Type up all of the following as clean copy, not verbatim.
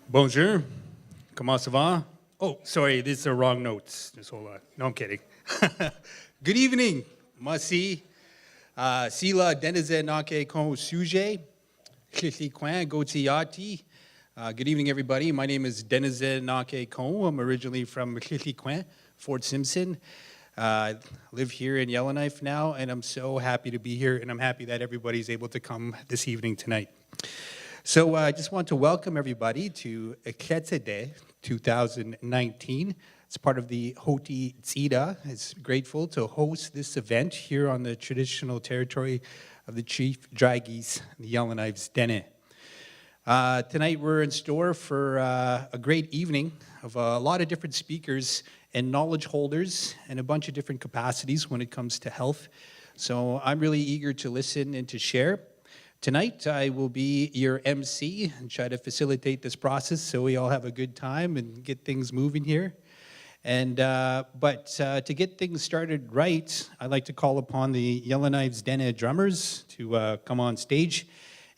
Bonjour. Comment ça va? Oh, sorry, these are wrong notes. Just hold on. No, I'm kidding. Good evening. Merci. Sila denize nake kon suje. Klikli kwan gotiati. Good evening, everybody. My name is Denize Nake Kon. I'm originally from Klikli Fort Simpson. I live here in Yellowknife now, and I'm so happy to be here, and I'm happy that everybody's able to come this evening tonight. So I just want to welcome everybody to Ełèts'ehdèe 2019. It's part of the Hotıì ts'eeda. It's grateful to host this event here on the traditional territory of the Chief Dry Geese, the Ełèts'ehdèe. Tonight we're in store for a great evening of a lot of different speakers and knowledge holders in a bunch of different capacities when it comes to health. So I'm really eager to listen and to share. Tonight I will be your MC and try to facilitate this process so we all have a good time and get things moving here. And but to get things started right, I'd like to call upon the Ełèts'ehdèe drummers to come on stage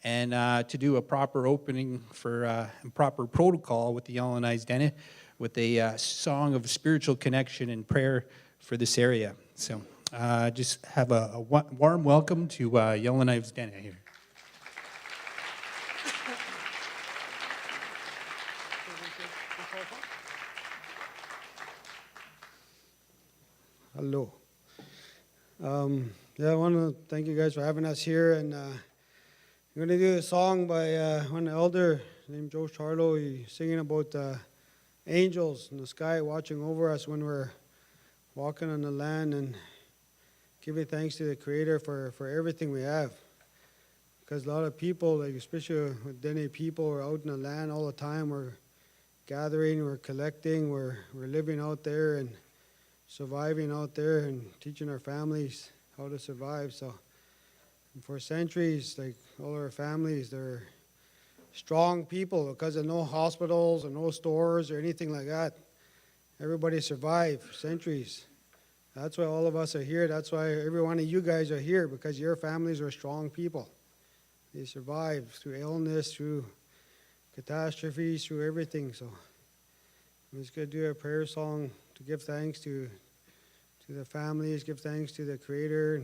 and to do a proper opening for proper protocol with the Ełèts'ehdèe with a song of spiritual connection and prayer for this area. So just have a warm welcome to Ełèts'ehdèe here. Hello. I want to thank you guys for having us here, and I'm going to do a song by one elder named Joe Charlo. He's singing about angels in the sky watching over us when we're walking on the land and giving thanks to the Creator for everything we have. Because a lot of people, like especially with Dene people, are out in the land all the time. We're gathering, we're collecting, we're living out there and surviving out there and teaching our families how to survive. So for centuries, like all our families, they're strong people because of no hospitals or no stores or anything like that. Everybody survived for centuries. That's why all of us are here. That's why every one of you guys are here, because your families are strong people. They survived through illness, through catastrophes, through everything. So I'm just going to do a prayer song to give thanks to the families, give thanks to the Creator,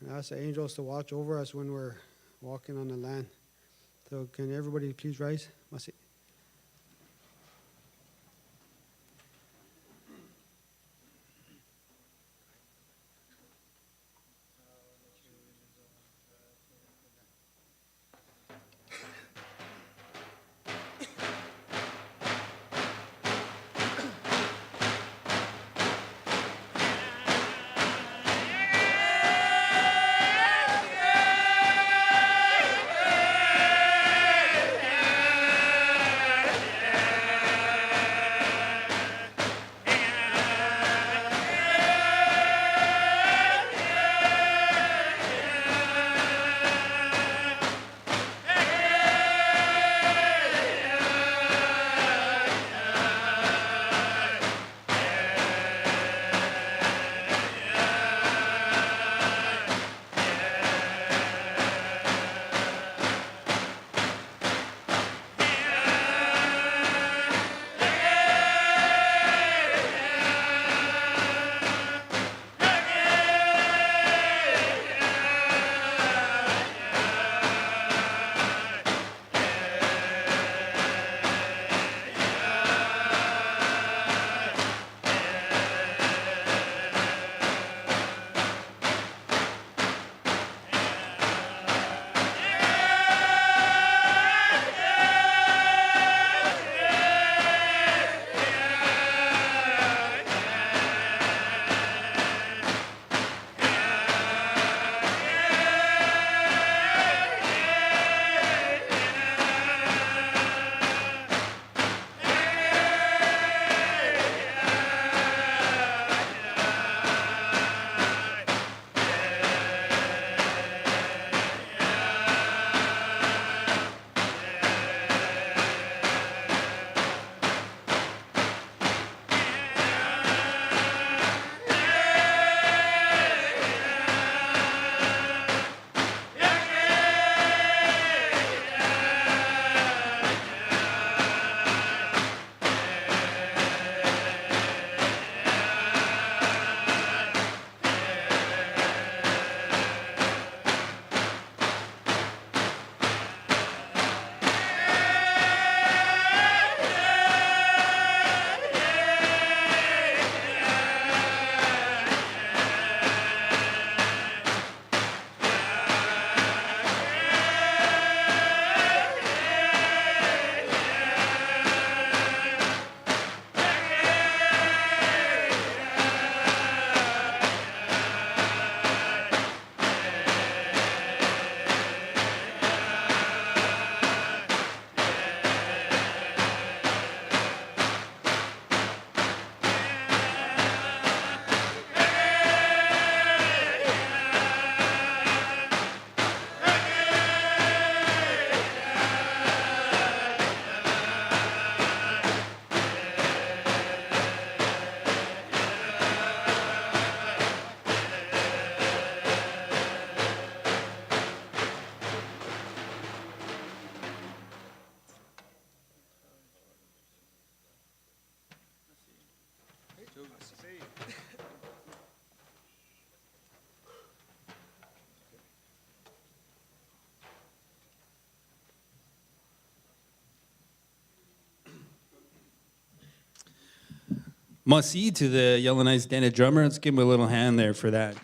and ask the angels to watch over us when we're walking on the land. So can everybody please rise? Merci. Merci to the Ełèts'ehdèe drummer. Let's give him a little hand there for that.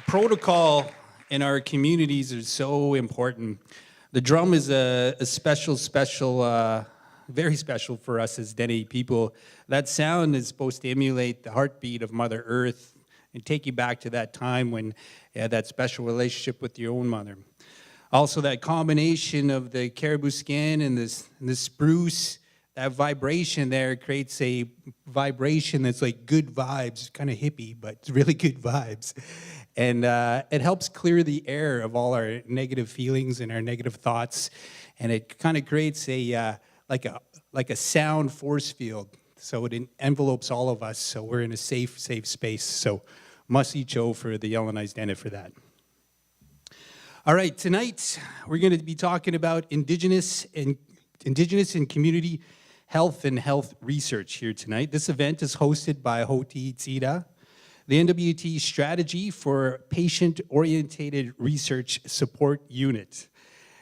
Protocol in our communities is so important. The drum is a special, very special for us as Dene people. That sound is supposed to emulate the heartbeat of Mother Earth and take you back to that time when you had that special relationship with your own mother. Also, that combination of the caribou skin and the spruce, that vibration there creates a vibration that's like good vibes, kind of hippie, but it's really good vibes. And it helps clear the air of all our negative feelings and our negative thoughts. And it kind of creates a like a sound force field. So it envelopes all of us. So we're in a safe space. So Masi Cho for the Ełèts'ehdèe for that. All right, tonight we're going to be talking about Indigenous and community health and health research here tonight. This event is hosted by Hotıì, ts'eeda, the NWT Strategy for Patient-Oriented Research Support Unit.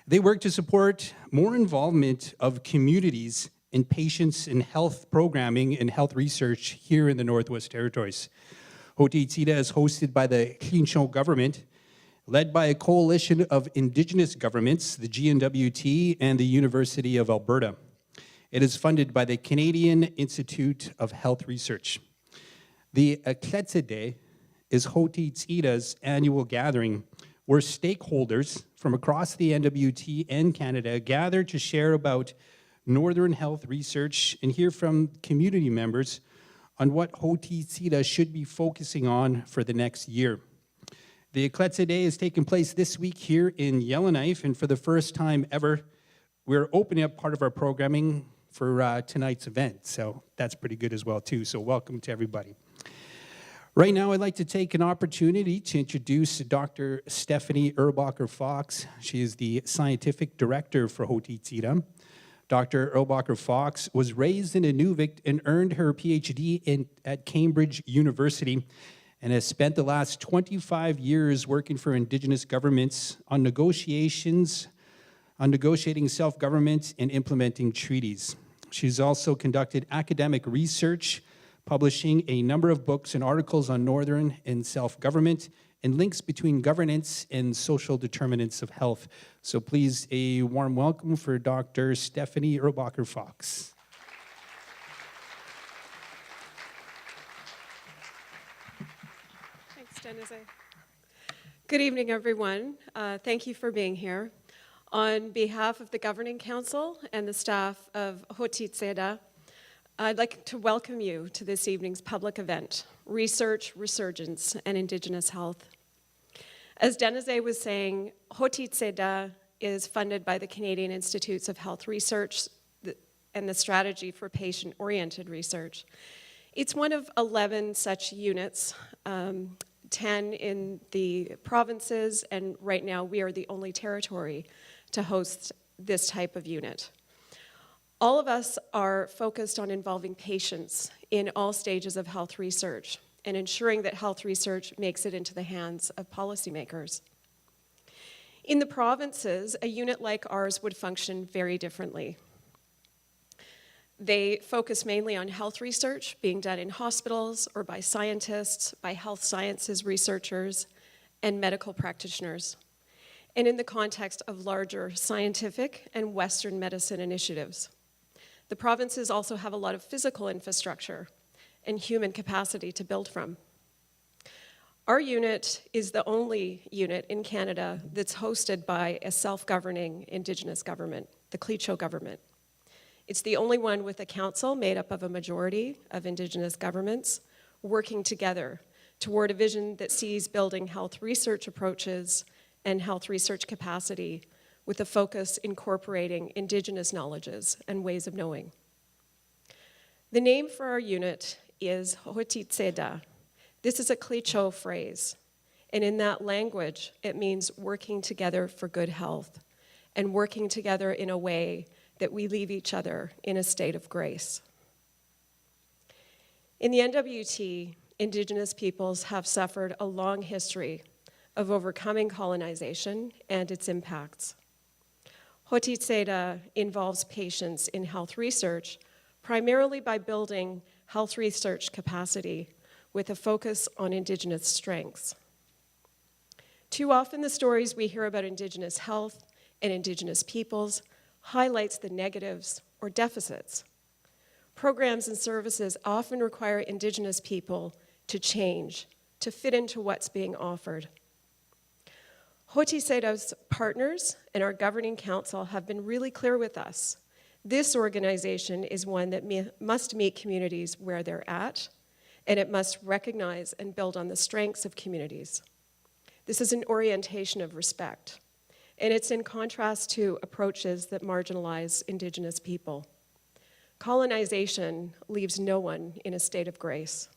They work to support more involvement of communities in patients in health programming and health research here in the Northwest Territories. Hotıì, ts'eeda is hosted by the Clean government, led by a coalition of Indigenous governments, the GNWT and the University of Alberta. It is funded by the Canadian Institute of Health Research. The Ełèts'ehdèe is Hotıì, ts'eeda's annual gathering where stakeholders from across the NWT and Canada gather to share about Northern health research and hear from community members on what Hotıì, ts'eeda should be focusing on for the next year. The Ełèts'ehdèe is taking place this week here in Yellowknife, and for the first time ever, we're opening up part of our programming for tonight's event. So that's pretty good as well, too. So welcome to everybody. Right now, I'd like to take an opportunity to introduce Dr. Stephanie Ełèts'ehdèe. She is the scientific director for Hotıì, ts'eeda. Dr. Ełèts'ehdèe was raised in Inuvik and earned her PhD at Cambridge University and has spent the last 25 years working for Indigenous governments on negotiating self-government and implementing treaties. She's also conducted academic research, publishing a number of books and articles on Northern and self-government and links between governance and social determinants of health. So please, a warm welcome for Dr. Stephanie Ełèts'ehdèe. Good evening, everyone. Thank you for being here. On behalf of the Governing Council and the staff of Hotıì, ts'eeda, I'd like to welcome you to this evening's public event, Research, Resurgence and Indigenous Health. As Denise was saying, Hotıì, ts'eeda is funded by the Canadian Institutes of Health Research and the Strategy for Patient-Oriented Research. It's one of 11 such units, 10 in the provinces, and right now we are the only territory to host this type of unit. All of us are focused on involving patients in all stages of health research and ensuring that health research makes it into the hands of policymakers. In the provinces, a unit like ours would function very differently. They focus mainly on health research being done in hospitals or by scientists, by health sciences researchers, and medical practitioners, and in the context of larger scientific and Western medicine initiatives. The provinces also have a lot of physical infrastructure and human capacity to build from. Our unit is the only unit in Canada that's hosted by a self-governing Indigenous government, the Clean government. It's the only one with a council made up of a majority of Indigenous governments working together toward a vision that sees building health research approaches and health research capacity with a focus incorporating Indigenous knowledges and ways of knowing. The name for our unit is Hotıì, ts'eeda. This is a Clean phrase, and in that language, it means working together for good health and working together in a way that we leave each other in a state of grace. In the NWT, Indigenous peoples have suffered a long history of overcoming colonization and its impacts. Hotıì involves patients in health research, primarily by building health research capacity with a focus on Indigenous strengths. Too often the stories we hear about Indigenous health and Indigenous peoples highlights the negatives or deficits. Programs and services often require Indigenous people to change, to fit into what's being offered. Hotıì's partners and our governing council have been really clear with us. This organization is one that must meet communities where they're at, and it must recognize and build on the strengths of communities. This is an orientation of respect, and it's in contrast to approaches that marginalize Indigenous people. Colonization leaves no one in a state of grace.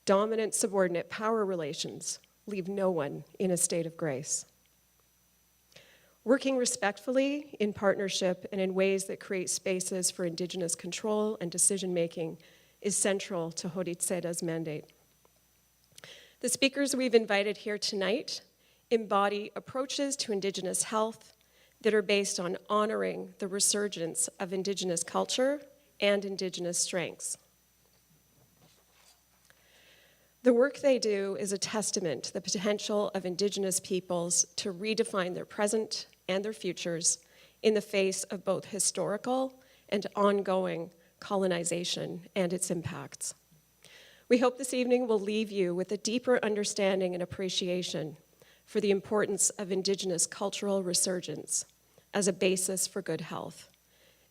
Dominant-subordinate power relations leave no one in a state of grace. Working respectfully, in partnership, and in ways that create spaces for Indigenous control and decision-making is central to Hotıì's mandate. The speakers we've invited here tonight embody approaches to Indigenous health that are based on honoring the resurgence of Indigenous culture and Indigenous strengths. The work they do is a testament to the potential of Indigenous peoples to redefine their present and their futures in the face of both historical and ongoing colonization and its impacts. We hope this evening will leave you with a deeper understanding and appreciation for the importance of Indigenous cultural resurgence as a basis for good health,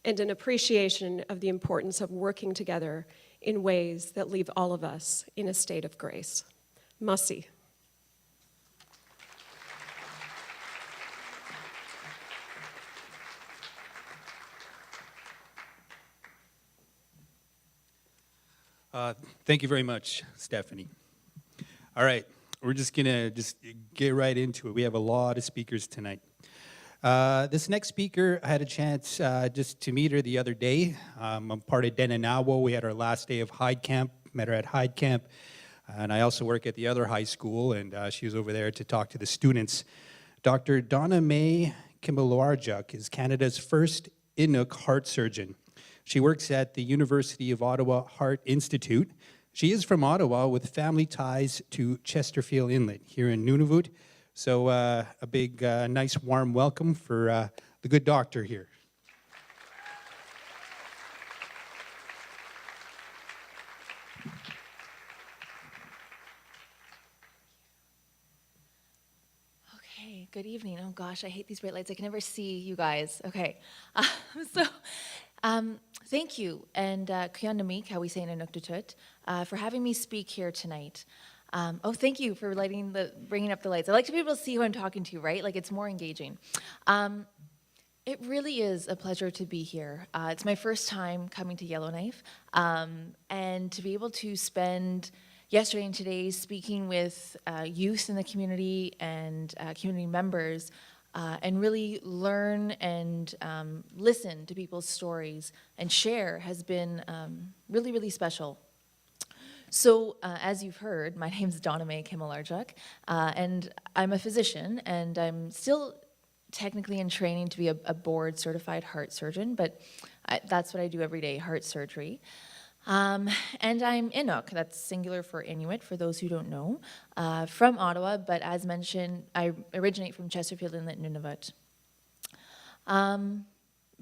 and an appreciation of the importance of working together in ways that leave all of us in a state of grace. Masi. Thank you very much, Stephanie. All right, we're just gonna get right into it. We have a lot of speakers tonight. This next speaker, I had a chance just to meet her the other day. I'm part of Denanawo. We had our last day of Hyde Camp, met her at Hyde Camp. And I also work at the other high school, and she was over there to talk to the students. Dr. Donna May Kimbelarjuk is Canada's first Inuk heart surgeon. She works at the University of Ottawa Heart Institute. She is from Ottawa with family ties to Chesterfield Inlet here in Nunavut. So a big, nice, warm welcome for the good doctor here. Okay, good evening. Oh gosh, I hate these bright lights. I can never see you guys. Okay, thank you, and Kuyanamik, how we say in Inuktitut, for having me speak here tonight. Thank you for bringing up the lights. I like to be able to see who I'm talking to, right? Like, it's more engaging. It really is a pleasure to be here. It's my first time coming to Yellowknife, and to be able to spend yesterday and today speaking with youth in the community and community members, and really learn and listen to people's stories and share has been really, really special. So, as you've heard, my name's Donna May Kimbelarjuk, and I'm a physician, and I'm still technically in training to be a board-certified heart surgeon, but that's what I do every day, heart surgery. And I'm Inuk, that's singular for Inuit, for those who don't know, from Ottawa, but as mentioned, I originate from Chesterfield Inlet, Nunavut.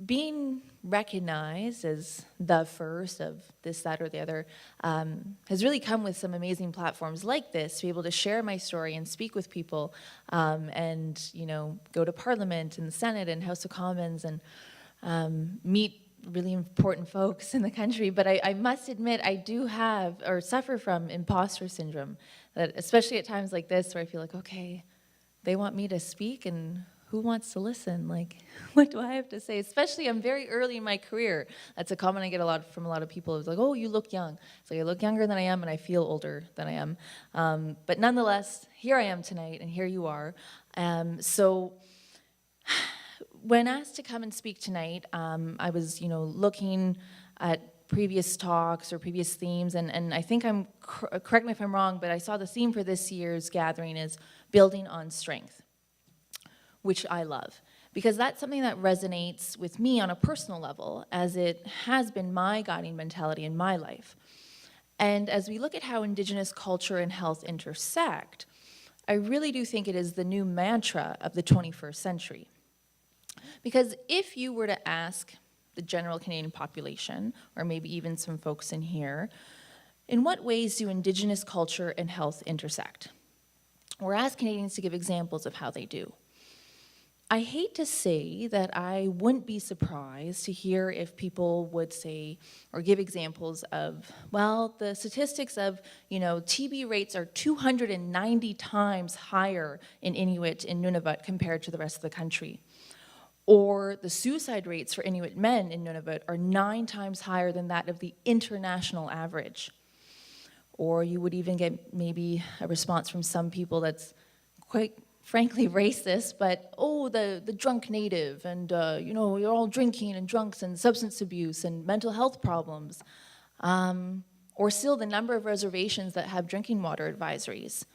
Being recognized as the first of this, that, or the other has really come with some amazing platforms like this to be able to share my story and speak with people, and go to Parliament and the Senate and House of Commons and meet really important folks in the country. But I must admit, I do have or suffer from imposter syndrome, that especially at times like this where I feel like, okay, they want me to speak, and who wants to listen? Like, what do I have to say? Especially, I'm very early in my career. That's a comment I get from a lot of people. It's like, oh, you look young. It's like, I look younger than I am, and I feel older than I am. But nonetheless, here I am tonight, and here you are. So when asked to come and speak tonight, I was, looking at previous talks or previous themes, and I think correct me if I'm wrong, but I saw the theme for this year's gathering is building on strength, which I love. because that's something that resonates with me on a personal level, as it has been my guiding mentality in my life. And as we look at how Indigenous culture and health intersect, I really do think it is the new mantra of the 21st century. Because if you were to ask the general Canadian population, or maybe even some folks in here, in what ways do Indigenous culture and health intersect? Or ask Canadians to give examples of how they do. I hate to say that I wouldn't be surprised to hear if people would say or give examples of, well, the statistics of, TB rates are 290 times higher in Inuit in Nunavut compared to the rest of the country. Or the suicide rates for Inuit men in Nunavut are 9 times higher than that of the international average. Or you would even get maybe a response from some people that's quite frankly racist, but, the drunk native, and, you're all drinking and drunks and substance abuse and mental health problems. Or still the number of reservations that have drinking water advisories.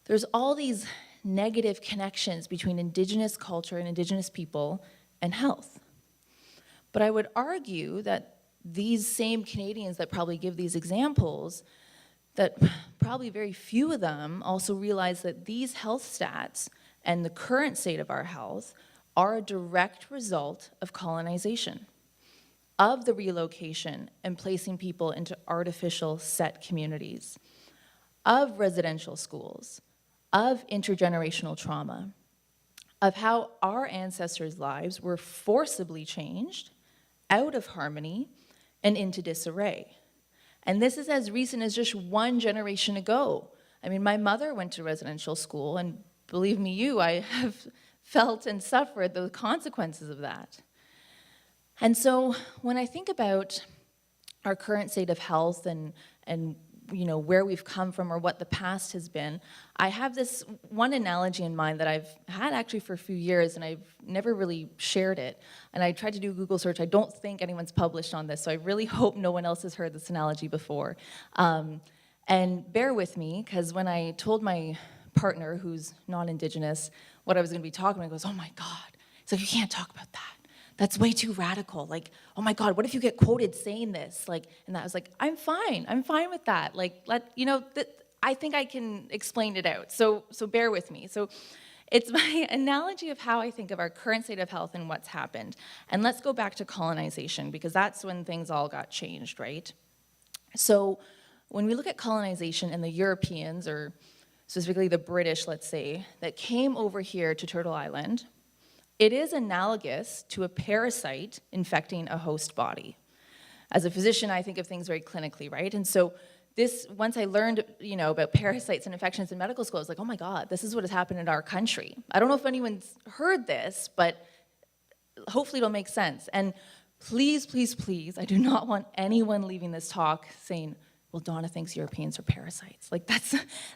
There's all these negative connections between Indigenous culture and Indigenous people and health. But I would argue that these same Canadians that probably give these examples, that probably very few of them also realize that these health stats and the current state of our health are a direct result of colonization, of the relocation and placing people into artificial set communities, of residential schools, of intergenerational trauma, of how our ancestors' lives were forcibly changed out of harmony and into disarray. And this is as recent as just 1 generation ago. I mean, my mother went to residential school, and believe me, I have felt and suffered the consequences of that. And so when I think about our current state of health and where we've come from or what the past has been, I have this one analogy in mind that I've had actually for a few years, and I've never really shared it. And I tried to do a Google search. I don't think anyone's published on this, so I really hope no one else has heard this analogy before. And bear with me, because when I told my partner, who's non-Indigenous, what I was going to be talking about, he goes, "Oh my God." He's like, "You can't talk about that. That's way too radical. Like, oh my God, what if you get quoted saying this?" And I was like, I'm fine with that. I think I can explain it out. So bear with me. So it's my analogy of how I think of our current state of health and what's happened. And let's go back to colonization, because that's when things all got changed, right? So when we look at colonization and the Europeans, or specifically the British, let's say, that came over here to Turtle Island, it is analogous to a parasite infecting a host body. As a physician, I think of things very clinically, right? And so once I learned, about parasites and infections in medical school, I was like, oh my God, this is what has happened in our country. I don't know if anyone's heard this, but hopefully it'll make sense. And please, please, please, I do not want anyone leaving this talk saying, well, Donna thinks Europeans are parasites.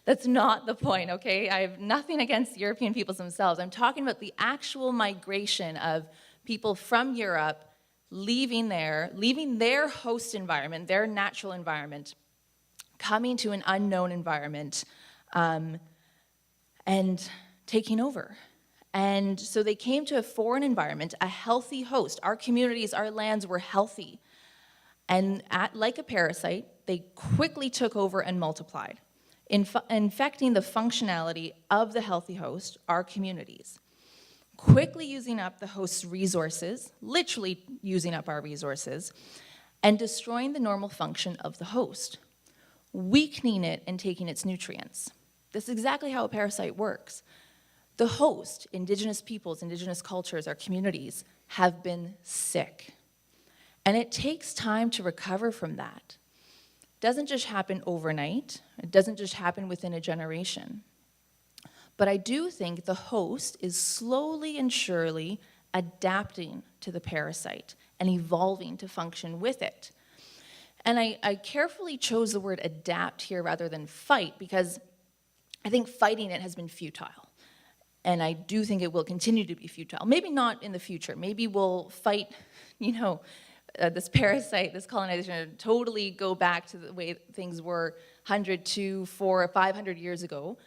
That's not the point, okay? I have nothing against European peoples themselves. I'm talking about the actual migration of people from Europe leaving their host environment, their natural environment, coming to an unknown environment, and taking over. And so they came to a foreign environment, a healthy host. Our communities, our lands were healthy. And like a parasite, they quickly took over and multiplied, infecting the functionality of the healthy host, our communities, quickly using up the host's resources, literally using up our resources, and destroying the normal function of the host, weakening it and taking its nutrients. This is exactly how a parasite works. The host, Indigenous peoples, Indigenous cultures, our communities, have been sick. And it takes time to recover from that. It doesn't just happen overnight. It doesn't just happen within a generation. But I do think the host is slowly and surely adapting to the parasite and evolving to function with it. And I carefully chose the word adapt here rather than fight, because I think fighting it has been futile. And I do think it will continue to be futile. Maybe not in the future. Maybe we'll fight, this parasite, this colonization, totally go back to the way things were 100 to 400 or 500 years ago.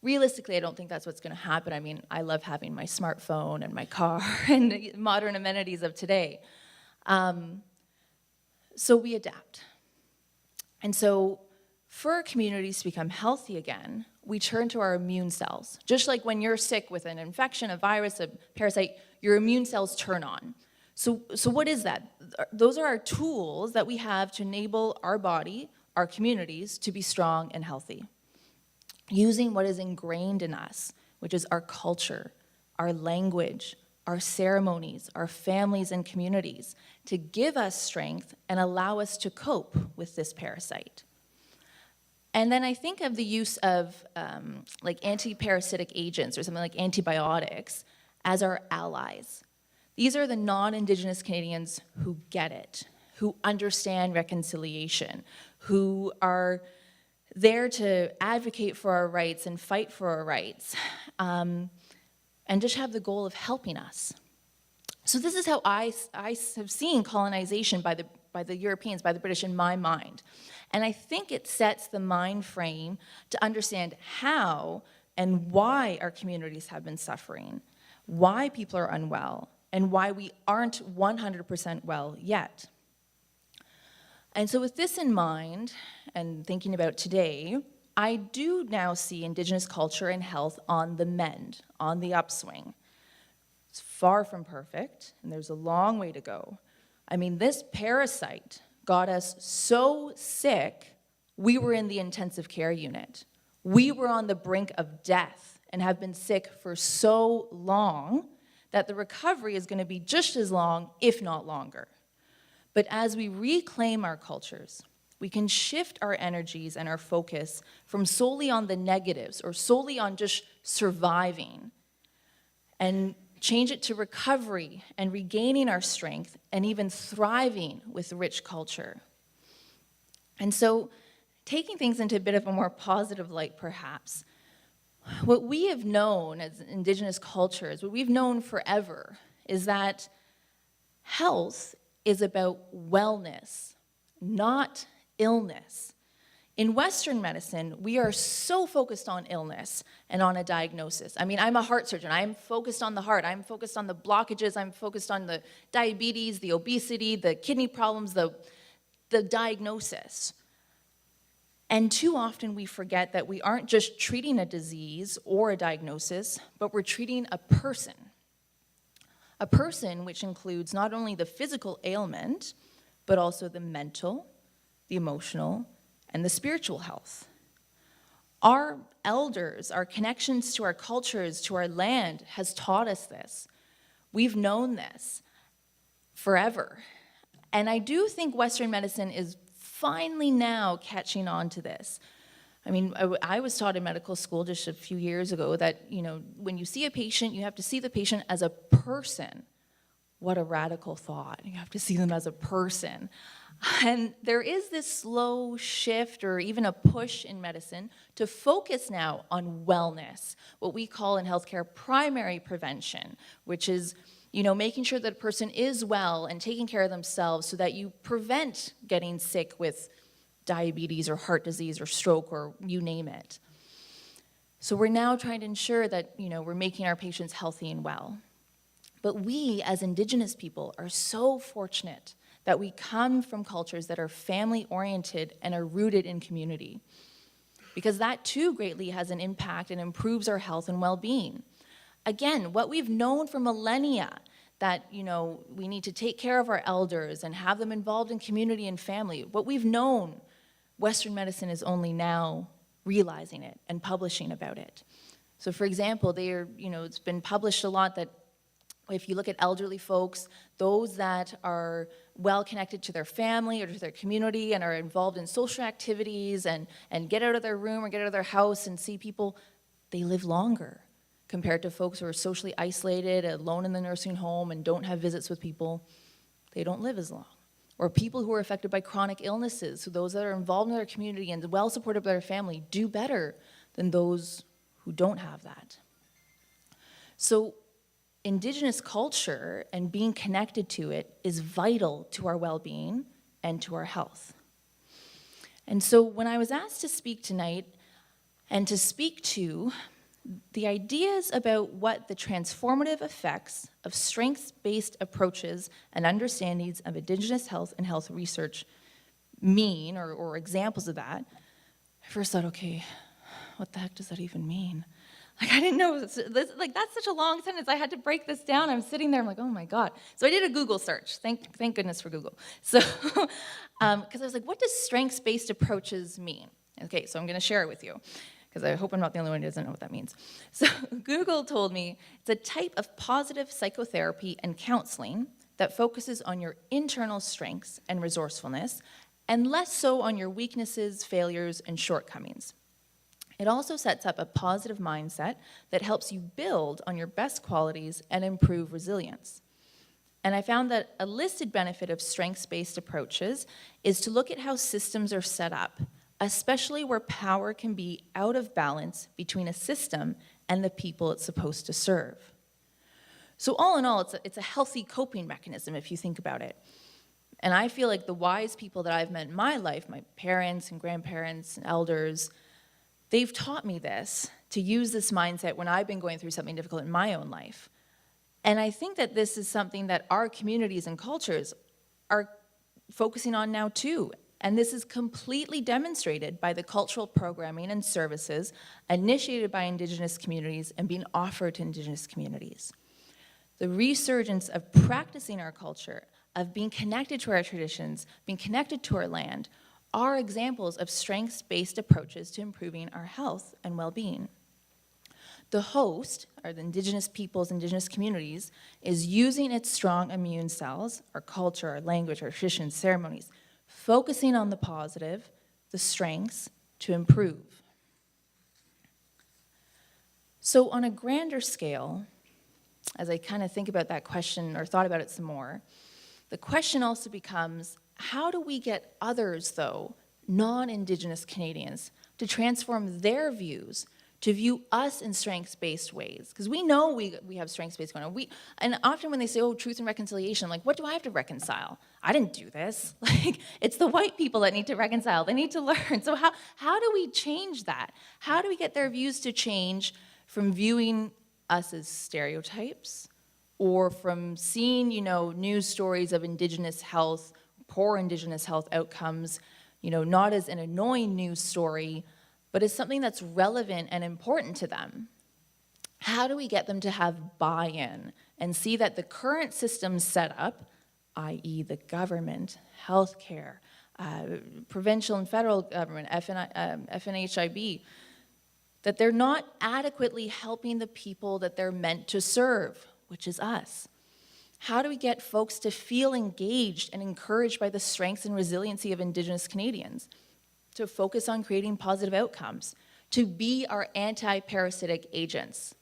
Realistically, I don't think that's what's going to happen. I mean, I love having my smartphone and my car and the modern amenities of today. So we adapt. And so for our communities to become healthy again, we turn to our immune cells. Just like when you're sick with an infection, a virus, a parasite, your immune cells turn on. So what is that? Those are our tools that we have to enable our body, our communities, to be strong and healthy. Using what is ingrained in us, which is our culture, our language, our ceremonies, our families and communities, to give us strength and allow us to cope with this parasite. And then I think of the use of like anti-parasitic agents or something like antibiotics as our allies. These are the non-Indigenous Canadians who get it, who understand reconciliation, who are there to advocate for our rights and fight for our rights, and just have the goal of helping us. So this is how I have seen colonization by the Europeans, by the British in my mind. And I think it sets the mind frame to understand how and why our communities have been suffering, why people are unwell, and why we aren't 100% well yet. And so with this in mind, and thinking about today, I do now see Indigenous culture and health on the mend, on the upswing. It's far from perfect, and there's a long way to go. I mean, this parasite got us so sick, we were in the intensive care unit. We were on the brink of death and have been sick for so long that the recovery is going to be just as long, if not longer. But as we reclaim our cultures, we can shift our energies and our focus from solely on the negatives or solely on just surviving and change it to recovery and regaining our strength and even thriving with rich culture. And so, taking things into a bit of a more positive light perhaps, what we have known as Indigenous cultures, what we've known forever, is that health is about wellness, not illness. In Western medicine, we are so focused on illness and on a diagnosis. I mean, I'm a heart surgeon. I'm focused on the heart. I'm focused on the blockages. I'm focused on the diabetes, the obesity, the kidney problems, the diagnosis. And too often we forget that we aren't just treating a disease or a diagnosis, but we're treating a person. A person which includes not only the physical ailment, but also the mental, the emotional, and the spiritual health. Our elders, our connections to our cultures, to our land, has taught us this. We've known this forever. And I do think Western medicine is finally now catching on to this. I mean, I was taught in medical school just a few years ago that, when you see a patient, you have to see the patient as a person. What a radical thought. You have to see them as a person. And there is this slow shift or even a push in medicine to focus now on wellness, what we call in healthcare primary prevention, which is making sure that a person is well and taking care of themselves so that you prevent getting sick with diabetes or heart disease or stroke or you name it. So we're now trying to ensure that, we're making our patients healthy and well. But we, as Indigenous people, are so fortunate that we come from cultures that are family-oriented and are rooted in community. Because that too greatly has an impact and improves our health and well-being. Again, what we've known for millennia, that we need to take care of our elders and have them involved in community and family. What we've known, Western medicine is only now realizing it and publishing about it. So for example, it's been published a lot that if you look at elderly folks, those that are well connected to their family or to their community and are involved in social activities and get out of their room or get out of their house and see people, they live longer compared to folks who are socially isolated, alone in the nursing home and don't have visits with people. They don't live as long. Or people who are affected by chronic illnesses, so those that are involved in their community and well supported by their family do better than those who don't have that. So Indigenous culture and being connected to it is vital to our well-being and to our health. And so when I was asked to speak tonight and to speak to The ideas about what the transformative effects of strengths-based approaches and understandings of Indigenous health and health research mean, or examples of that, I first thought, okay, what the heck does that even mean? Like, I didn't know, that's such a long sentence. I had to break this down. I'm sitting there, I'm like, oh my God. So I did a Google search. Thank goodness for Google. So, because I was like, what does strengths-based approaches mean? Okay, so I'm gonna share it with you, because I hope I'm not the only one who doesn't know what that means. So Google told me it's a type of positive psychotherapy and counseling that focuses on your internal strengths and resourcefulness, and less so on your weaknesses, failures, and shortcomings. It also sets up a positive mindset that helps you build on your best qualities and improve resilience. And I found that a listed benefit of strengths-based approaches is to look at how systems are set up, especially where power can be out of balance between a system and the people it's supposed to serve. So all in all, it's a healthy coping mechanism if you think about it. And I feel like the wise people that I've met in my life, my parents and grandparents and elders, they've taught me this, to use this mindset when I've been going through something difficult in my own life. And I think that this is something that our communities and cultures are focusing on now too. And this is completely demonstrated by the cultural programming and services initiated by Indigenous communities and being offered to Indigenous communities. The resurgence of practicing our culture, of being connected to our traditions, being connected to our land, are examples of strengths-based approaches to improving our health and well-being. The host, or the Indigenous peoples, Indigenous communities, is using its strong immune cells, our culture, our language, our traditions, ceremonies, focusing on the positive, the strengths, to improve. So on a grander scale, as I kind of think about that question, or thought about it some more, the question also becomes, how do we get others, though, non-Indigenous Canadians, to transform their views, to view us in strengths-based ways? Because we know we have strengths-based going on. And often when they say, oh, truth and reconciliation, I'm like, what do I have to reconcile? I didn't do this. Like, it's the white people that need to reconcile. They need to learn. So how do we change that? How do we get their views to change from viewing us as stereotypes, or from seeing, news stories of Indigenous health, poor Indigenous health outcomes, not as an annoying news story, but as something that's relevant and important to them? How do we get them to have buy-in and see that the current systems set up, i.e. the government, healthcare, provincial and federal government, FNHIB, that they're not adequately helping the people that they're meant to serve, which is us? How do we get folks to feel engaged and encouraged by the strengths and resiliency of Indigenous Canadians, to focus on creating positive outcomes, to be our anti-parasitic agents?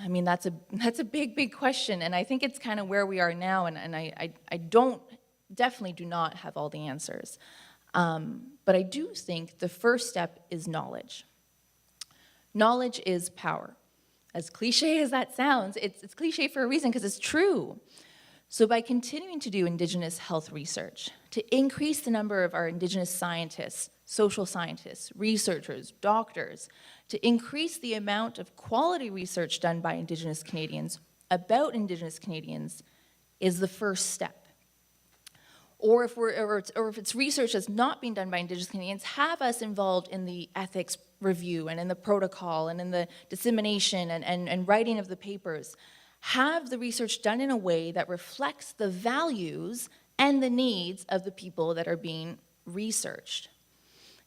I mean, that's a big, big question, and I think it's kind of where we are now, and I definitely do not have all the answers. But I do think the first step is knowledge. Knowledge is power. As cliche as that sounds, it's cliche for a reason, because it's true. So by continuing to do Indigenous health research, to increase the number of our Indigenous scientists, social scientists, researchers, doctors, to increase the amount of quality research done by Indigenous Canadians about Indigenous Canadians, is the first step. Or if it's research that's not being done by Indigenous Canadians, have us involved in the ethics review and in the protocol and in the dissemination and writing of the papers. Have the research done in a way that reflects the values and the needs of the people that are being researched.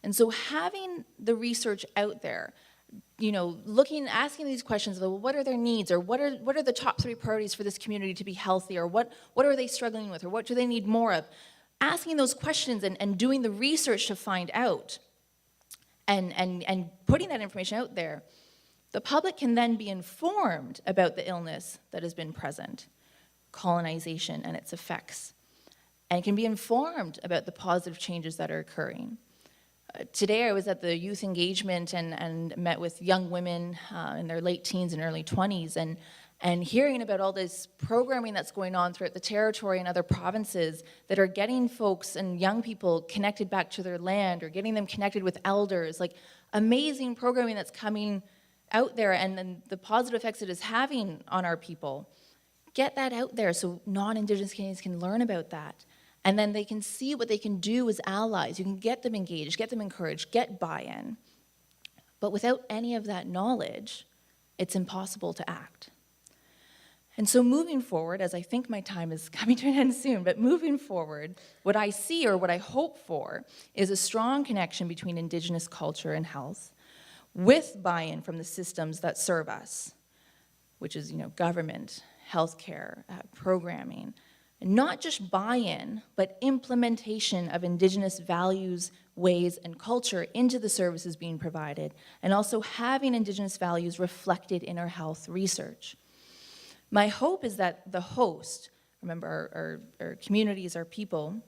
And so having the research out there, asking these questions of, well, what are their needs, or what are the top 3 priorities for this community to be healthy, or what are they struggling with, or what do they need more of? Asking those questions and doing the research to find out, and putting that information out there, the public can then be informed about the illness that has been present, colonization and its effects, and can be informed about the positive changes that are occurring. Today I was at the youth engagement and met with young women in their late teens and early 20s, and hearing about all this programming that's going on throughout the territory and other provinces that are getting folks and young people connected back to their land, or getting them connected with elders, like amazing programming that's coming out there and then the positive effects it is having on our people, get that out there so non-Indigenous Canadians can learn about that. And then they can see what they can do as allies. You can get them engaged, get them encouraged, get buy-in. But without any of that knowledge, it's impossible to act. And so moving forward, as I think my time is coming to an end soon, but moving forward, what I see or what I hope for is a strong connection between Indigenous culture and health with buy-in from the systems that serve us, which is, government, healthcare, programming, and not just buy-in, but implementation of Indigenous values, ways, and culture into the services being provided, and also having Indigenous values reflected in our health research. My hope is that the host, remember our communities, our people,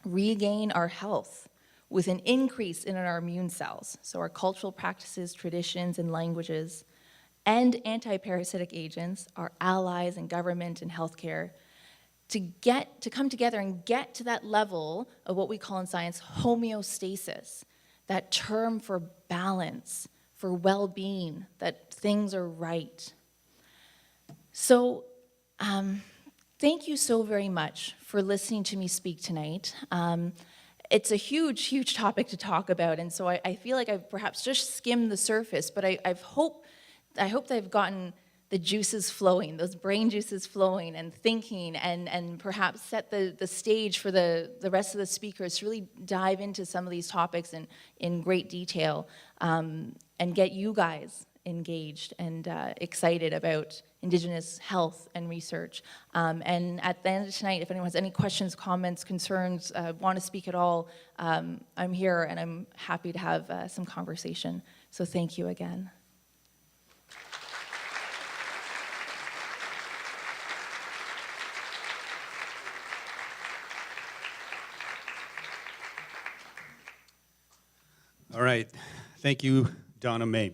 regain our health with an increase in our immune cells, so our cultural practices, traditions, and languages, and anti-parasitic agents, our allies in government and healthcare, to come together and get to that level of what we call in science homeostasis, that term for balance, for well-being, that things are right. So thank you so very much for listening to me speak tonight. It's a huge, huge topic to talk about, and so I feel like I've perhaps just skimmed the surface, but I hope that I've gotten the juices flowing, those brain juices flowing and thinking, and perhaps set the stage for the rest of the speakers to really dive into some of these topics in great detail, and get you guys engaged and excited about Indigenous health and research. And at the end of tonight, if anyone has any questions, comments, concerns, want to speak at all, I'm here and I'm happy to have some conversation. So thank you again. All right. Thank you, Donna May.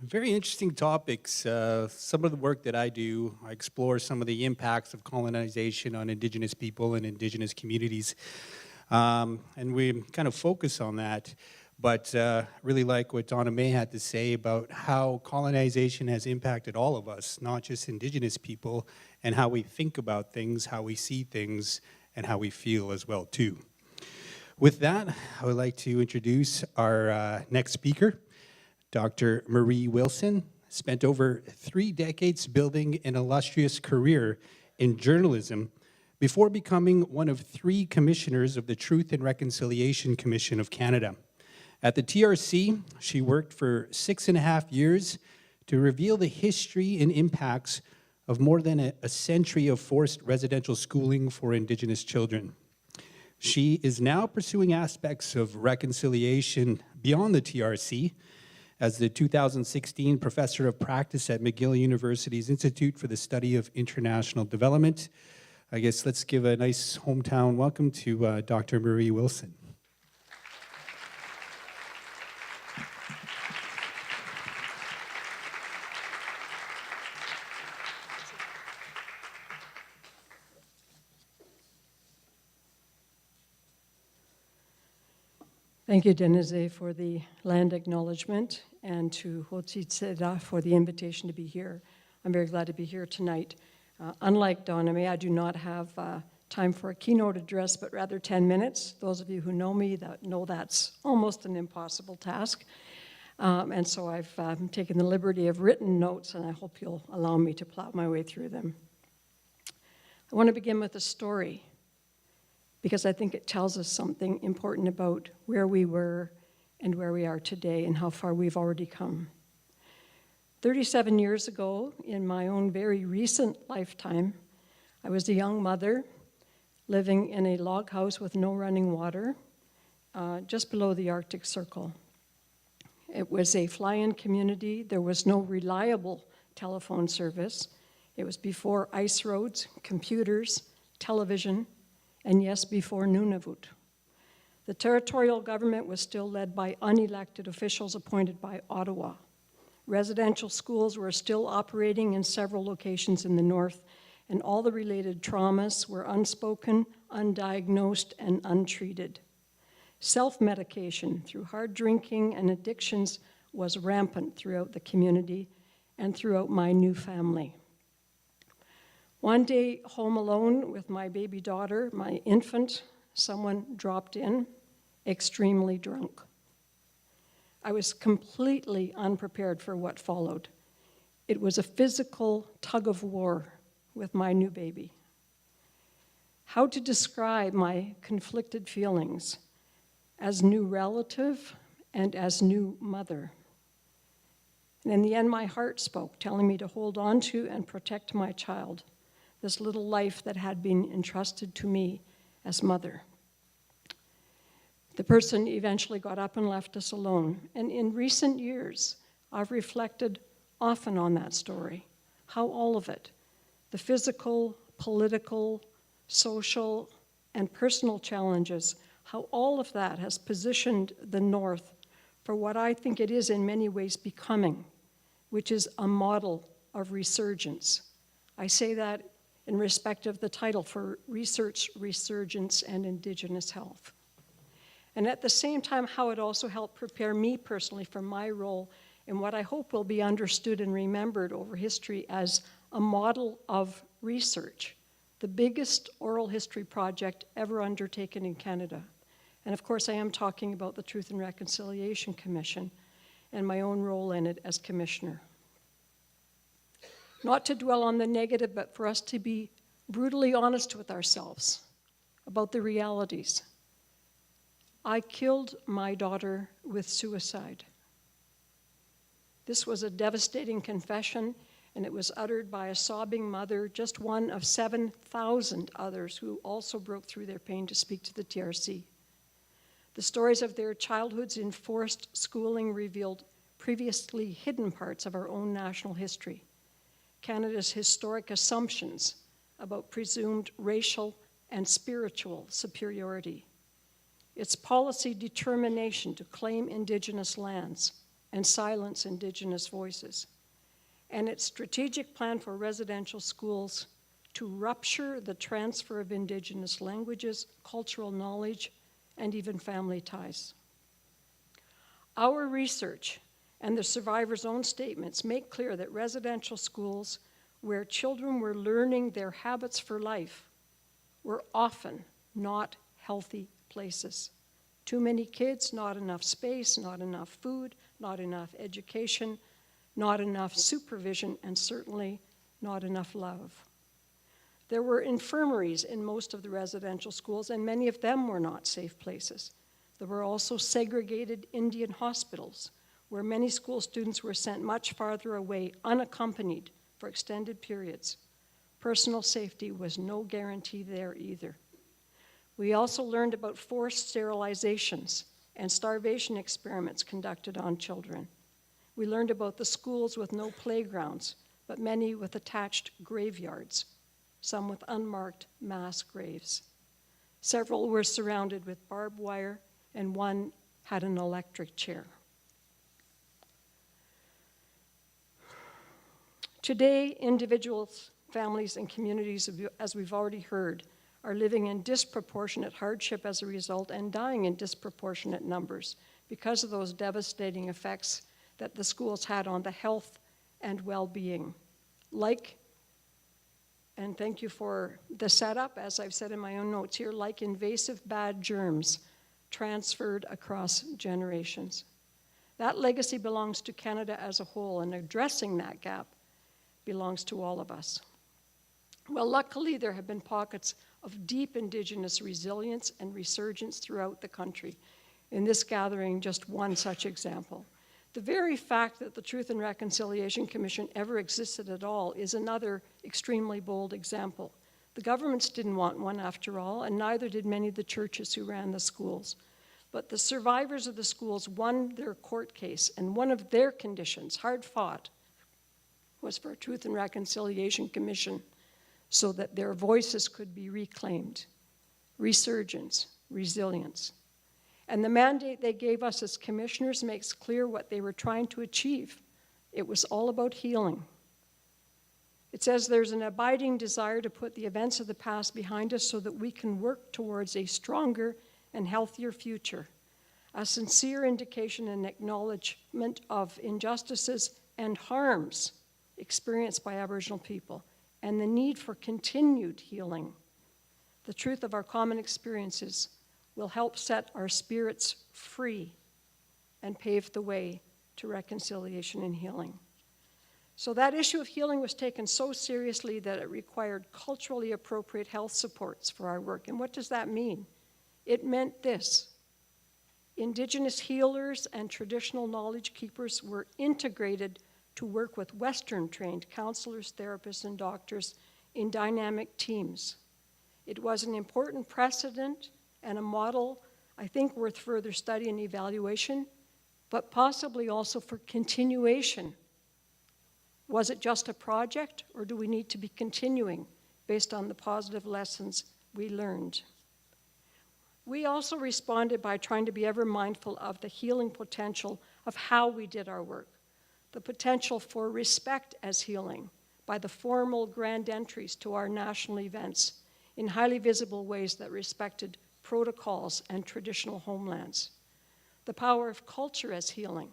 Very interesting topics. Some of the work that I do, I explore some of the impacts of colonization on Indigenous people and Indigenous communities. And we kind of focus on that, but really like what Donna May had to say about how colonization has impacted all of us, not just Indigenous people, and how we think about things, how we see things, and how we feel as well, too. With that, I would like to introduce our next speaker, Dr. Marie Wilson. Spent over 3 decades building an illustrious career in journalism before becoming one of 3 commissioners of the Truth and Reconciliation Commission of Canada. At the TRC, she worked for 6.5 years to reveal the history and impacts of more than a century of forced residential schooling for Indigenous children. She is now pursuing aspects of reconciliation beyond the TRC as the 2016 Professor of Practice at McGill University's Institute for the Study of International Development. I guess let's give a nice hometown welcome to Dr. Marie Wilson. Thank you, Ełèts'ehdèe, for the land acknowledgement, and to Hotıì ts'eeda for the invitation to be here. I'm very glad to be here tonight. Unlike Donna May, I do not have time for a keynote address, but rather 10 minutes. Those of you who know me know that's almost an impossible task. And so I've taken the liberty of written notes, and I hope you'll allow me to plow my way through them. I want to begin with a story, because I think it tells us something important about where we were and where we are today and how far we've already come. 37 years ago, in my own very recent lifetime, I was a young mother living in a log house with no running water, just below the Arctic Circle. It was a fly-in community. There was no reliable telephone service. It was before ice roads, computers, television, and yes, before Nunavut. The territorial government was still led by unelected officials appointed by Ottawa. Residential schools were still operating in several locations in the north, and all the related traumas were unspoken, undiagnosed, and untreated. Self-medication through hard drinking and addictions was rampant throughout the community and throughout my new family. One day, home alone with my baby daughter, my infant, someone dropped in, extremely drunk. I was completely unprepared for what followed. It was a physical tug of war with my new baby. How to describe my conflicted feelings as new relative and as new mother? And in the end, my heart spoke, telling me to hold on to and protect my child, this little life that had been entrusted to me as mother. The person eventually got up and left us alone. And in recent years, I've reflected often on that story, how all of it, the physical, political, social, and personal challenges, how all of that has positioned the North for what I think it is in many ways becoming, which is a model of resurgence. I say that in respect of the title for Research, Resurgence and Indigenous Health. And at the same time, how it also helped prepare me personally for my role in what I hope will be understood and remembered over history as a model of research, the biggest oral history project ever undertaken in Canada. And of course, I am talking about the Truth and Reconciliation Commission and my own role in it as commissioner. Not to dwell on the negative, but for us to be brutally honest with ourselves about the realities. I killed my daughter with suicide. This was a devastating confession, and it was uttered by a sobbing mother, just one of 7,000 others who also broke through their pain to speak to the TRC. The stories of their childhoods in forced schooling revealed previously hidden parts of our own national history, Canada's historic assumptions about presumed racial and spiritual superiority, its policy determination to claim Indigenous lands and silence Indigenous voices, and its strategic plan for residential schools to rupture the transfer of Indigenous languages, cultural knowledge, and even family ties. Our research and the survivors' own statements make clear that residential schools where children were learning their habits for life were often not healthy places. Too many kids, not enough space, not enough food, not enough education, not enough supervision, and certainly not enough love. There were infirmaries in most of the residential schools, and many of them were not safe places. There were also segregated Indian hospitals, where many school students were sent much farther away, unaccompanied, for extended periods. Personal safety was no guarantee there either. We also learned about forced sterilizations and starvation experiments conducted on children. We learned about the schools with no playgrounds, but many with attached graveyards, some with unmarked mass graves. Several were surrounded with barbed wire, and one had an electric chair. Today, individuals, families, and communities, as we've already heard, are living in disproportionate hardship as a result and dying in disproportionate numbers because of those devastating effects that the schools had on the health and well-being. And thank you for the setup, as I've said in my own notes here, like invasive bad germs transferred across generations. That legacy belongs to Canada as a whole, and addressing that gap belongs to all of us. Well, luckily, there have been pockets of deep Indigenous resilience and resurgence throughout the country. In this gathering, just one such example. The very fact that the Truth and Reconciliation Commission ever existed at all is another extremely bold example. The governments didn't want one after all, and neither did many of the churches who ran the schools. But the survivors of the schools won their court case, and one of their conditions, hard fought, was for a Truth and Reconciliation Commission so that their voices could be reclaimed. Resurgence, resilience. And the mandate they gave us as commissioners makes clear what they were trying to achieve. It was all about healing. It says there's an abiding desire to put the events of the past behind us so that we can work towards a stronger and healthier future. a sincere indication and acknowledgement of injustices and harms experienced by Aboriginal people, and the need for continued healing. The truth of our common experiences will help set our spirits free and pave the way to reconciliation and healing. So that issue of healing was taken so seriously that it required culturally appropriate health supports for our work. And what does that mean? It meant this: Indigenous healers and traditional knowledge keepers were integrated to work with Western-trained counselors, therapists, and doctors in dynamic teams. It was an important precedent and a model, I think, worth further study and evaluation, but possibly also for continuation. Was it just a project, or do we need to be continuing based on the positive lessons we learned? We also responded by trying to be ever mindful of the healing potential of how we did our work, the potential for respect as healing by the formal grand entries to our national events in highly visible ways that respected protocols and traditional homelands, the power of culture as healing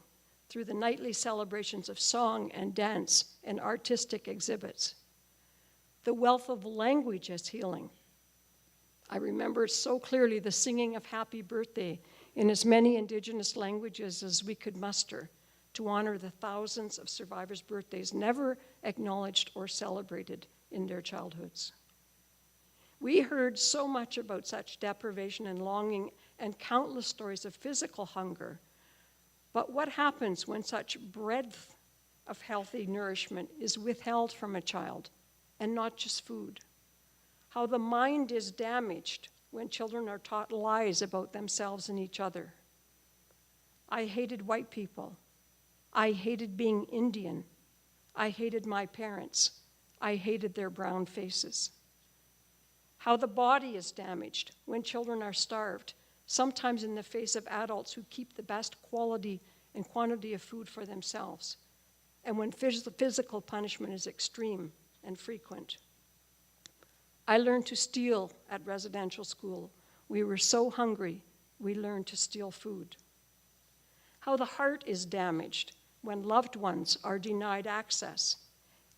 through the nightly celebrations of song and dance and artistic exhibits, the wealth of language as healing. I remember so clearly the singing of Happy Birthday in as many Indigenous languages as we could muster to honor the thousands of survivors' birthdays never acknowledged or celebrated in their childhoods. We heard so much about such deprivation and longing and countless stories of physical hunger. But what happens when such breadth of healthy nourishment is withheld from a child, and not just food? How the mind is damaged when children are taught lies about themselves and each other. I hated white people. I hated being Indian. I hated my parents. I hated their brown faces. How the body is damaged when children are starved, sometimes in the face of adults who keep the best quality and quantity of food for themselves, and when physical punishment is extreme and frequent. I learned to steal at residential school. We were so hungry, we learned to steal food. How the heart is damaged when loved ones are denied access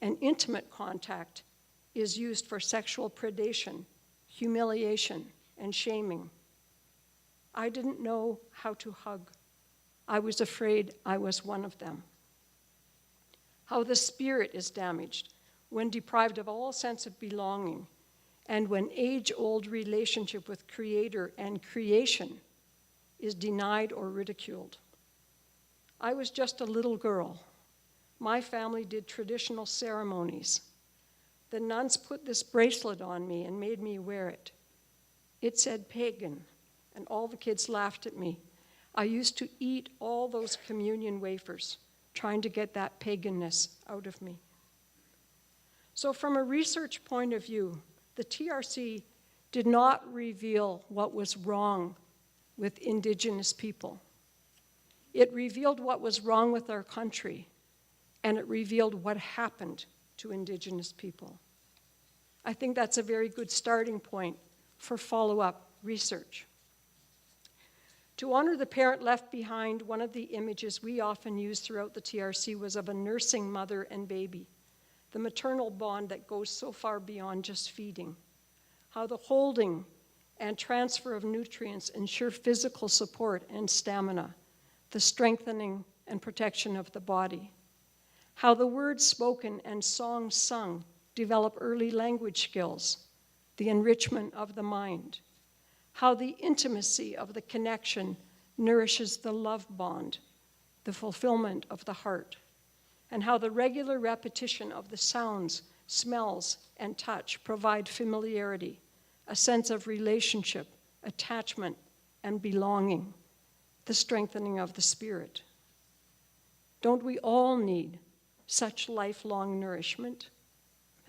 and intimate contact is used for sexual predation, humiliation, and shaming. I didn't know how to hug. I was afraid I was one of them. How the spirit is damaged when deprived of all sense of belonging, and when age-old relationship with Creator and creation is denied or ridiculed. I was just a little girl. My family did traditional ceremonies. The nuns put this bracelet on me and made me wear it. It said pagan, and all the kids laughed at me. I used to eat all those communion wafers, trying to get that paganness out of me. So from a research point of view, the TRC did not reveal what was wrong with Indigenous people. It revealed what was wrong with our country, and it revealed what happened to Indigenous people. I think that's a very good starting point for follow-up research. To honor the parent left behind, one of the images we often use throughout the TRC was of a nursing mother and baby, the maternal bond that goes so far beyond just feeding. How the holding and transfer of nutrients ensure physical support and stamina, the strengthening and protection of the body. How the words spoken and songs sung develop early language skills, the enrichment of the mind. How the intimacy of the connection nourishes the love bond, the fulfillment of the heart. And how the regular repetition of the sounds, smells, and touch provide familiarity, a sense of relationship, attachment, and belonging, the strengthening of the spirit. Don't we all need such lifelong nourishment,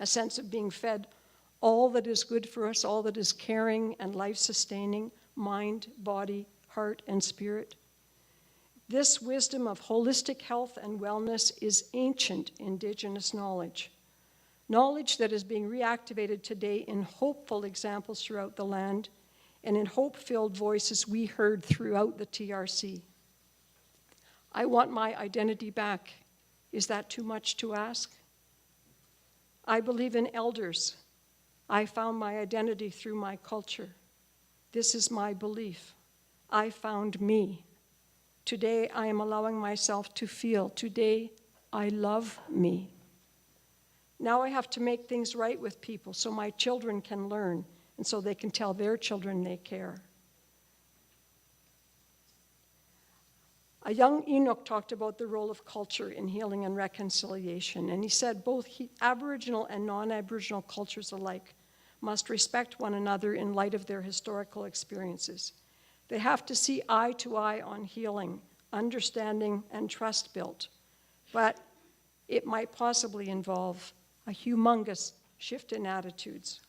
a sense of being fed all that is good for us, all that is caring and life-sustaining, mind, body, heart, and spirit? This wisdom of holistic health and wellness is ancient Indigenous knowledge, knowledge that is being reactivated today in hopeful examples throughout the land and in hope-filled voices we heard throughout the TRC. I want my identity back. Is that too much to ask? I believe in elders. I found my identity through my culture. This is my belief. I found me. Today I am allowing myself to feel. Today I love me. Now I have to make things right with people so my children can learn and so they can tell their children they care. A young Enoch talked about the role of culture in healing and reconciliation, and he said both Aboriginal and non-Aboriginal cultures alike must respect one another in light of their historical experiences. They have to see eye to eye on healing, understanding, and trust built, but it might possibly involve a humongous shift in attitudes.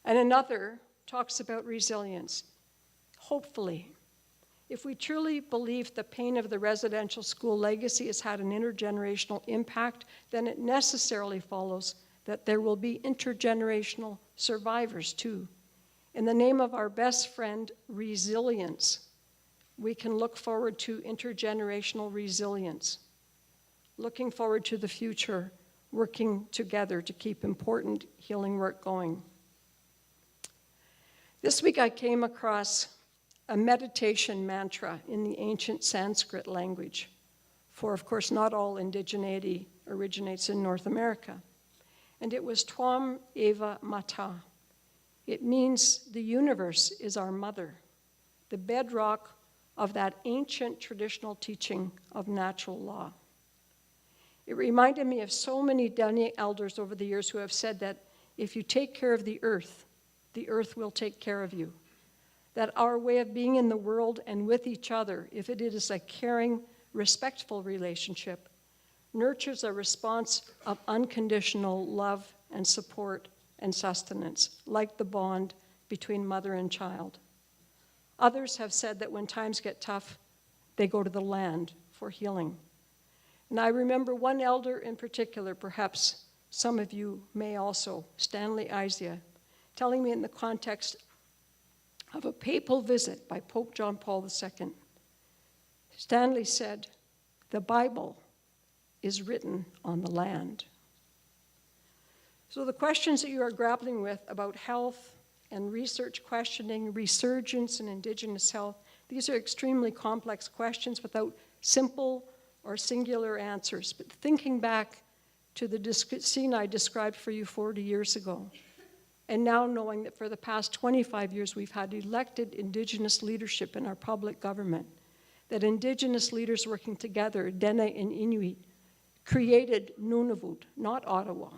And another talks about resilience. Hopefully, if we truly believe the pain of the residential school legacy has had an intergenerational impact, then it necessarily follows that there will be intergenerational survivors too. In the name of our best friend, resilience, we can look forward to intergenerational resilience, looking forward to the future, working together to keep important healing work going. This week I came across a meditation mantra in the ancient Sanskrit language, for of course not all indigeneity originates in North America. And it was Tvam Eva Mata. It means the universe is our mother, the bedrock of that ancient traditional teaching of natural law. It reminded me of so many Dene elders over the years who have said that if you take care of the earth will take care of you. That our way of being in the world and with each other, if it is a caring, respectful relationship, nurtures a response of unconditional love and support and sustenance, like the bond between mother and child. Others have said that when times get tough, they go to the land for healing. And I remember one elder in particular, perhaps some of you may also, Stanley Ełèts'ehdèe, telling me in the context of a papal visit by Pope John Paul II. Stanley said, "The Bible is written on the land." So the questions that you are grappling with about health and research questioning, resurgence and Indigenous health, these are extremely complex questions without simple or singular answers. But thinking back to the scene I described for you 40 years ago, and now knowing that for the past 25 years we've had elected Indigenous leadership in our public government, that Indigenous leaders working together, Dene and Inuit, created Nunavut, not Ottawa.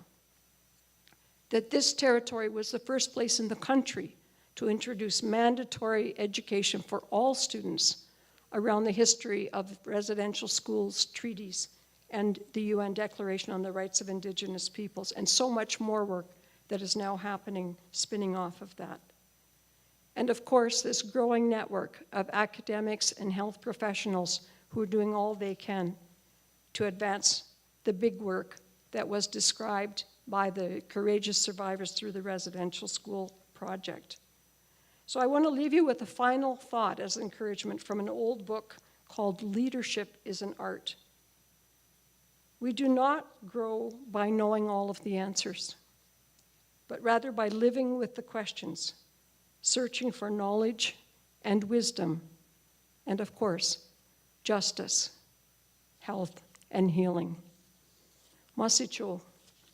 That this territory was the first place in the country to introduce mandatory education for all students around the history of residential schools, treaties, and the UN Declaration on the Rights of Indigenous Peoples, and so much more work that is now happening, spinning off of that. And of course, this growing network of academics and health professionals who are doing all they can to advance the big work that was described by the courageous survivors through the residential school project. So I want to leave you with a final thought as encouragement from an old book called Leadership is an Art. We do not grow by knowing all of the answers, but rather by living with the questions, searching for knowledge and wisdom, and of course, justice, health, and healing. Masicho,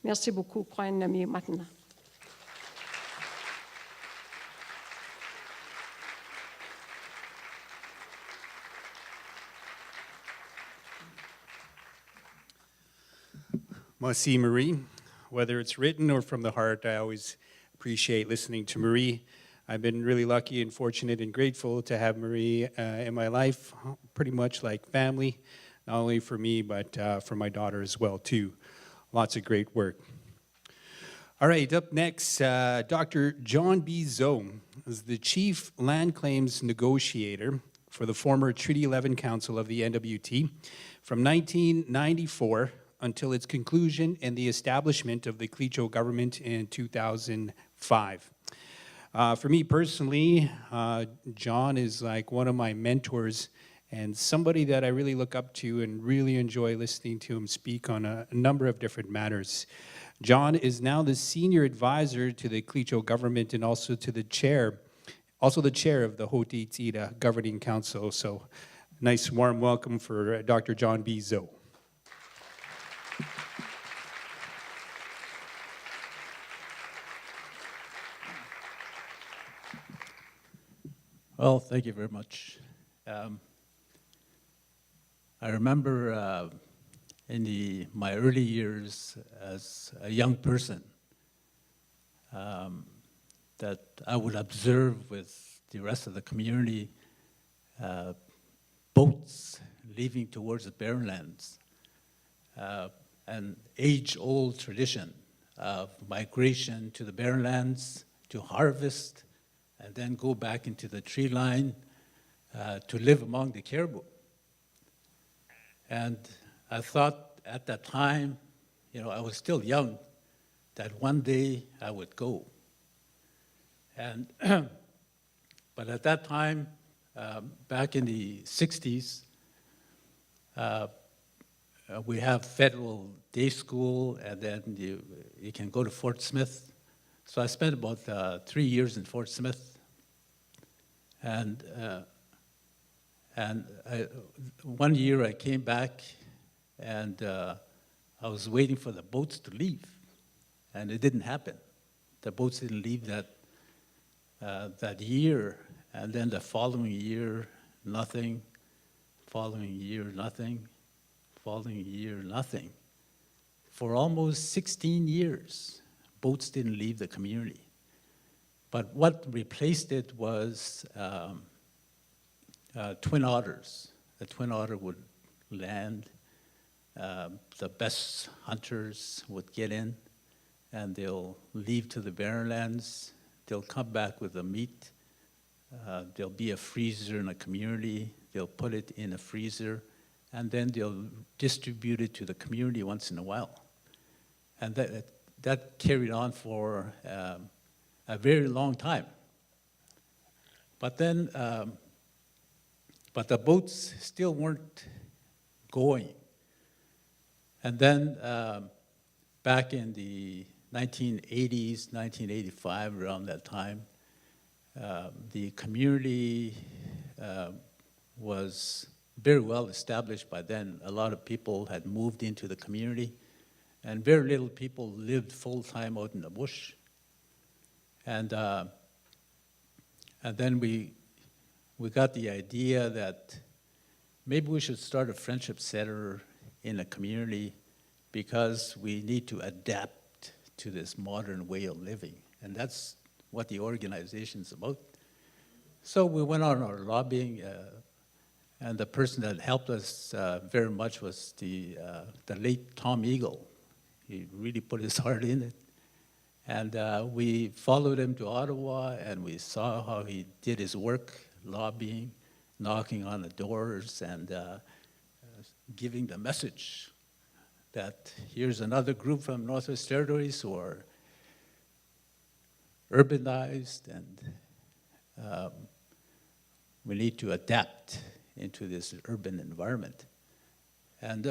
merci beaucoup, Kwain Nami Matna. Merci, Marie. Whether it's written or from the heart, I always appreciate listening to Marie. I've been really lucky and fortunate and grateful to have Marie in my life, pretty much like family, not only for me, but for my daughter as well, too. Lots of great work. All right, up next, Dr. John B. Zoe is the Chief Land Claims Negotiator for the former Treaty 11 Council of the NWT from 1994 until its conclusion and the establishment of the Clecho government in 2005. For me personally, John is like one of my mentors and somebody that I really look up to and really enjoy listening to him speak on a number of different matters. John is now the senior advisor to the Ełèts'ehdèe government and also to the chair of the Hotıì ts'eeda Governing Council. So nice warm welcome for Dr. John B. Zo. Well, thank you very much. I remember in my early years as a young person that I would observe with the rest of the community boats leaving towards the barren lands, an age-old tradition of migration to the barren lands to harvest and then go back into the tree line to live among the caribou. And I thought at that time, I was still young, that one day I would go. And but at that time, back in the 60s, we have federal day school, and then you can go to Fort Smith. So I spent about 3 years in Fort Smith, and one year I came back, and I was waiting for the boats to leave, and it didn't happen. The boats didn't leave that year, and then the following year, nothing. Following year, nothing. Following year, nothing. For almost 16 years, boats didn't leave the community. But what replaced it was twin otters. The twin otter would land. The best hunters would get in, and they'll leave to the barren lands. They'll come back with the meat. There'll be a freezer in a community. They'll put it in a freezer, and then they'll distribute it to the community once in a while. And that carried on for a very long time. But then, but the boats still weren't going. And then back in the 1980s, 1985, around that time, the community was very well established by then. A lot of people had moved into the community, and very little people lived full-time out in the bush. And then we got the idea that maybe we should start a friendship center in a community because we need to adapt to this modern way of living. And that's what the organization's about. So we went on our lobbying, and the person that helped us very much was the late Tom Eagle. He really put his heart in it. And we followed him to Ottawa, and we saw how he did his work, lobbying, knocking on the doors, and giving the message that here's another group from Northwest Territories who are urbanized, and we need to adapt into this urban environment. And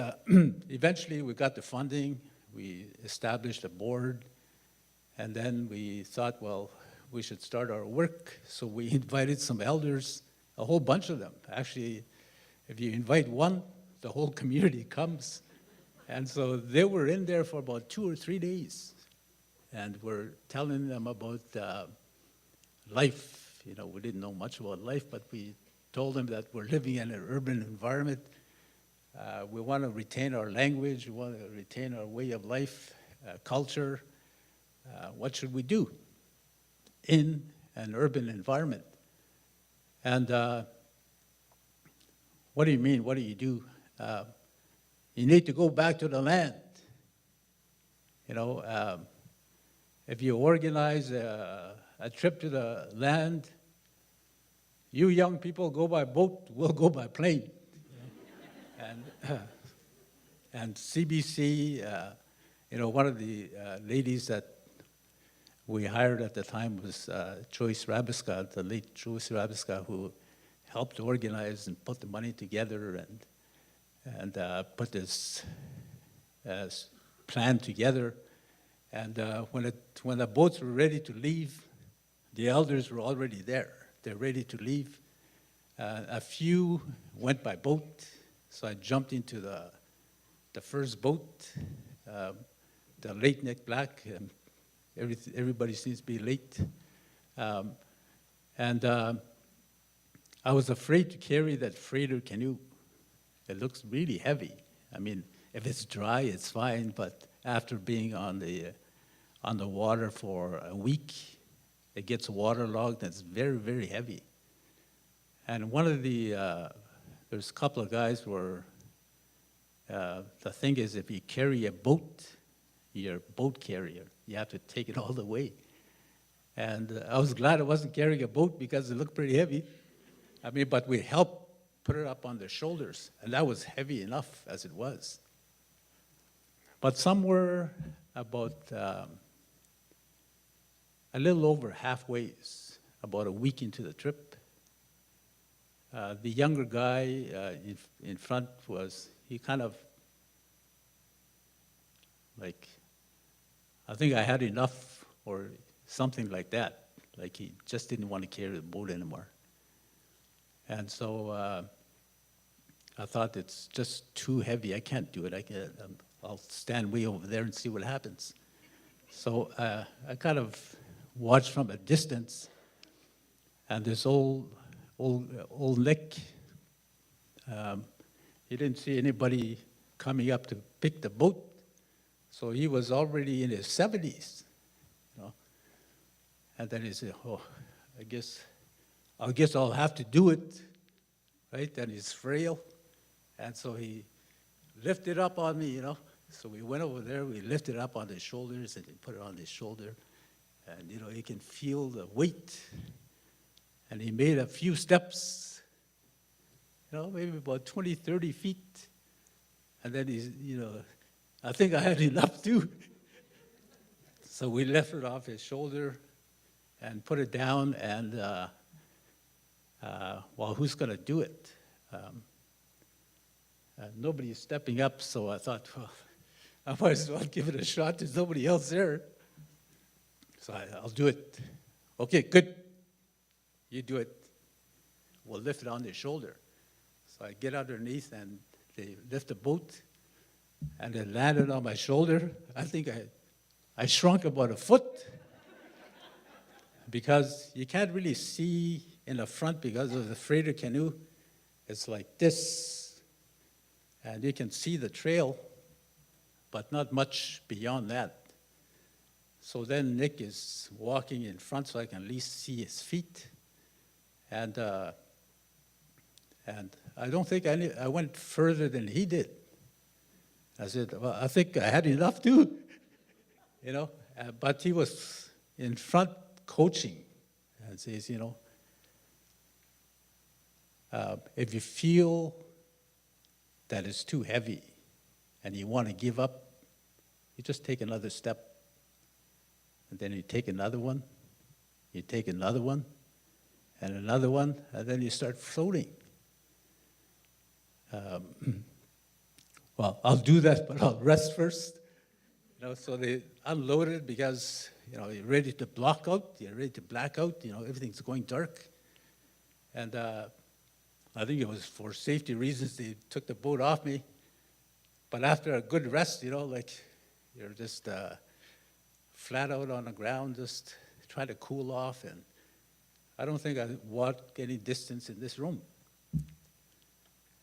eventually we got the funding, we established a board, and then we thought, well, we should start our work. So we invited some elders, a whole bunch of them. Actually, if you invite one, the whole community comes. And so they were in there for about 2 or 3 days. And we're telling them about life. We didn't know much about life, but we told them that we're living in an urban environment. We want to retain our language. We want to retain our way of life, culture. What should we do in an urban environment? And what do you mean? What do you do? You need to go back to the land. If you organize a trip to the land, you young people go by boat, we'll go by plane. And CBC, one of the ladies that we hired at the time was Joyce Rabiska, the late Joyce Rabiska, who helped organize and put the money together and put this plan together. And when the boats were ready to leave, the elders were already there. They're ready to leave. A few went by boat, so I jumped into the first boat, the late Nick Black. Everybody seems to be late. And I was afraid to carry that freighter canoe. It looks really heavy. I mean, if it's dry, it's fine, but after being on the water for a week, it gets waterlogged and it's very, very heavy. And one of there's a couple of guys where the thing is, if you carry a boat, you're a boat carrier. You have to take it all the way. And I was glad I wasn't carrying a boat because it looked pretty heavy. I mean, but we helped put it up on their shoulders, and that was heavy enough as it was. But somewhere about a little over halfway, about a week into the trip, the younger guy in front he kind of like, I think I had enough or something like that. Like he just didn't want to carry the boat anymore. And so I thought it's just too heavy. I can't do it. I'll stand way over there and see what happens. So I kind of watched from a distance, and this old Nick, he didn't see anybody coming up to pick the boat, so he was already in his 70s, you know. And then he said, "Oh, I guess I'll have to do it," right? And he's frail, and so he lifted up on me, you know. So we went over there, we lifted up on his shoulders, and he put it on his shoulder, and you know, he can feel the weight. And he made a few steps, you know, maybe about 20, 30 feet. And then he's, you know, I think I had enough too. So we lifted off his shoulder and put it down, and well, who's going to do it? Nobody's stepping up, so I thought, well, I might as well give it a shot. There's nobody else there. So I'll do it. Okay, good. You do it. We'll lift it on their shoulder. So I get underneath, and they lift the boat, and it landed on my shoulder. I think I shrunk about a foot because you can't really see in the front because of the freighter canoe. It's like this, and you can see the trail, but not much beyond that. So then Nick is walking in front so I can at least see his feet. And I don't think I went further than he did. I said, well, I think I had enough too, you know. But he was in front coaching and says, you know, if you feel that it's too heavy and you want to give up, you just take another step. And then you take another one, you take another one, and another one, and then you start floating. Well, I'll do that, but I'll rest first. You know, so they unloaded because, you know, you're ready to block out, you're ready to black out, you know, everything's going dark. And I think it was for safety reasons they took the boat off me. But after a good rest, you know, like you're just flat out on the ground, just trying to cool off. And I don't think I walked any distance in this room.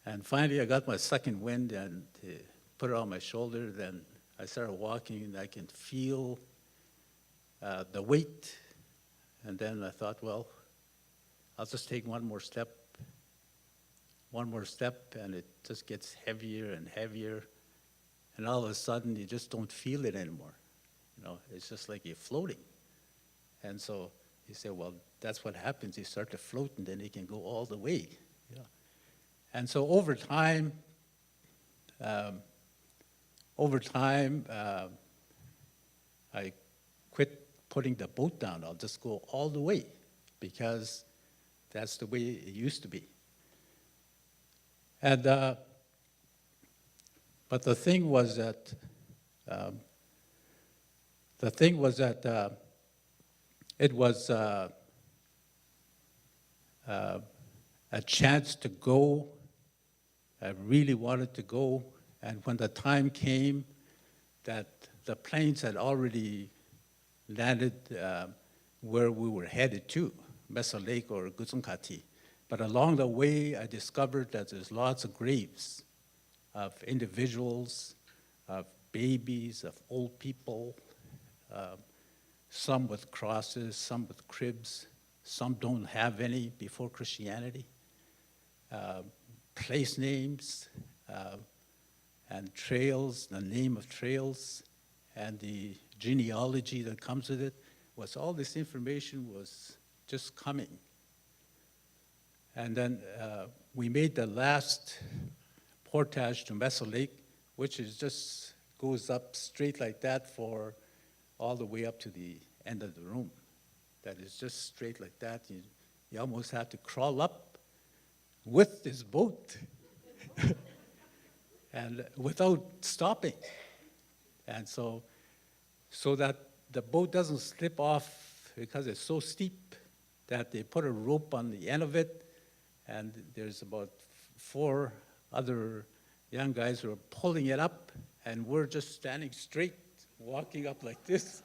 And finally, I got my second wind and put it on my shoulder. Then I started walking, and I can feel the weight. And then I thought, well, I'll just take one more step, and it just gets heavier and heavier. And all of a sudden, you just don't feel it anymore. You know, it's just like you're floating. And so you say, well, that's what happens. You start to float, and then you can go all the way. You know? And so over time, I quit putting the boat down. I'll just go all the way because that's the way it used to be. And but the thing was that it was a chance to go. I really wanted to go, and when the time came that the planes had already landed where we were headed to, Mesa Lake or Hotıì. But along the way, I discovered that there's lots of graves of individuals, of babies, of old people, some with crosses, some with cribs, some don't have any before Christianity, place names, and trails, the name of trails, and the genealogy that comes with it, was all this information was just coming. And then we made the last portage to Mesa Lake, which is just goes up straight like that for all the way up to the end of the room. That is just straight like that. You almost have to crawl up with this boat and without stopping. And so that the boat doesn't slip off because it's so steep that they put a rope on the end of it, and there's about 4 other young guys who are pulling it up, and we're just standing straight, walking up like this,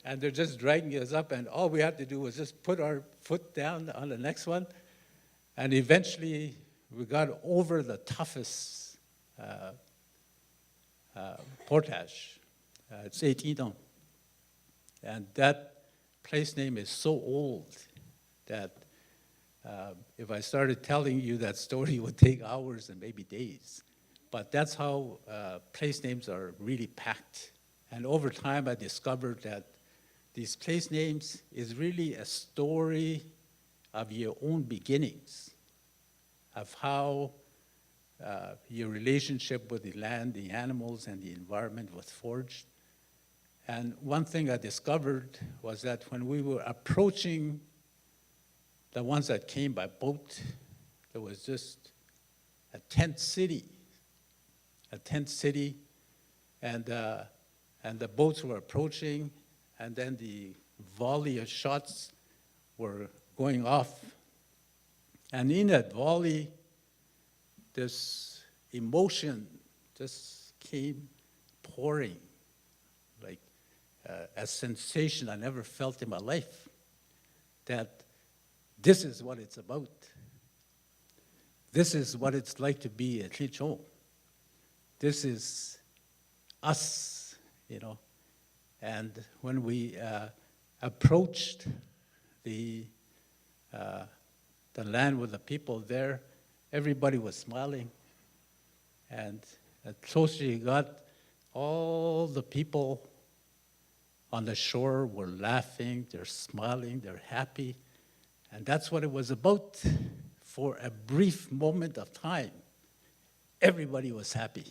and they're just dragging us up, and all we had to do was just put our foot down on the next one, and eventually we got over the toughest portage. Ts'eeda. And that place name is so old that if I started telling you that story, it would take hours and maybe days. But that's how place names are really packed. And over time, I discovered that these place names is really a story of your own beginnings, of how your relationship with the land, the animals, and the environment was forged. And one thing I discovered was that when we were approaching the ones that came by boat, there was just a tent city, and the boats were approaching, and then the volley of shots were going off. And in that volley, this emotion just came pouring, like a sensation I never felt in my life, that this is what it's about. This is what it's like to be a Ełèts'ehdèe. This is us, you know. And when we approached the land with the people there, everybody was smiling. And the closer you got, all the people on the shore were laughing, they're smiling, they're happy. And that's what it was about. For a brief moment of time, everybody was happy,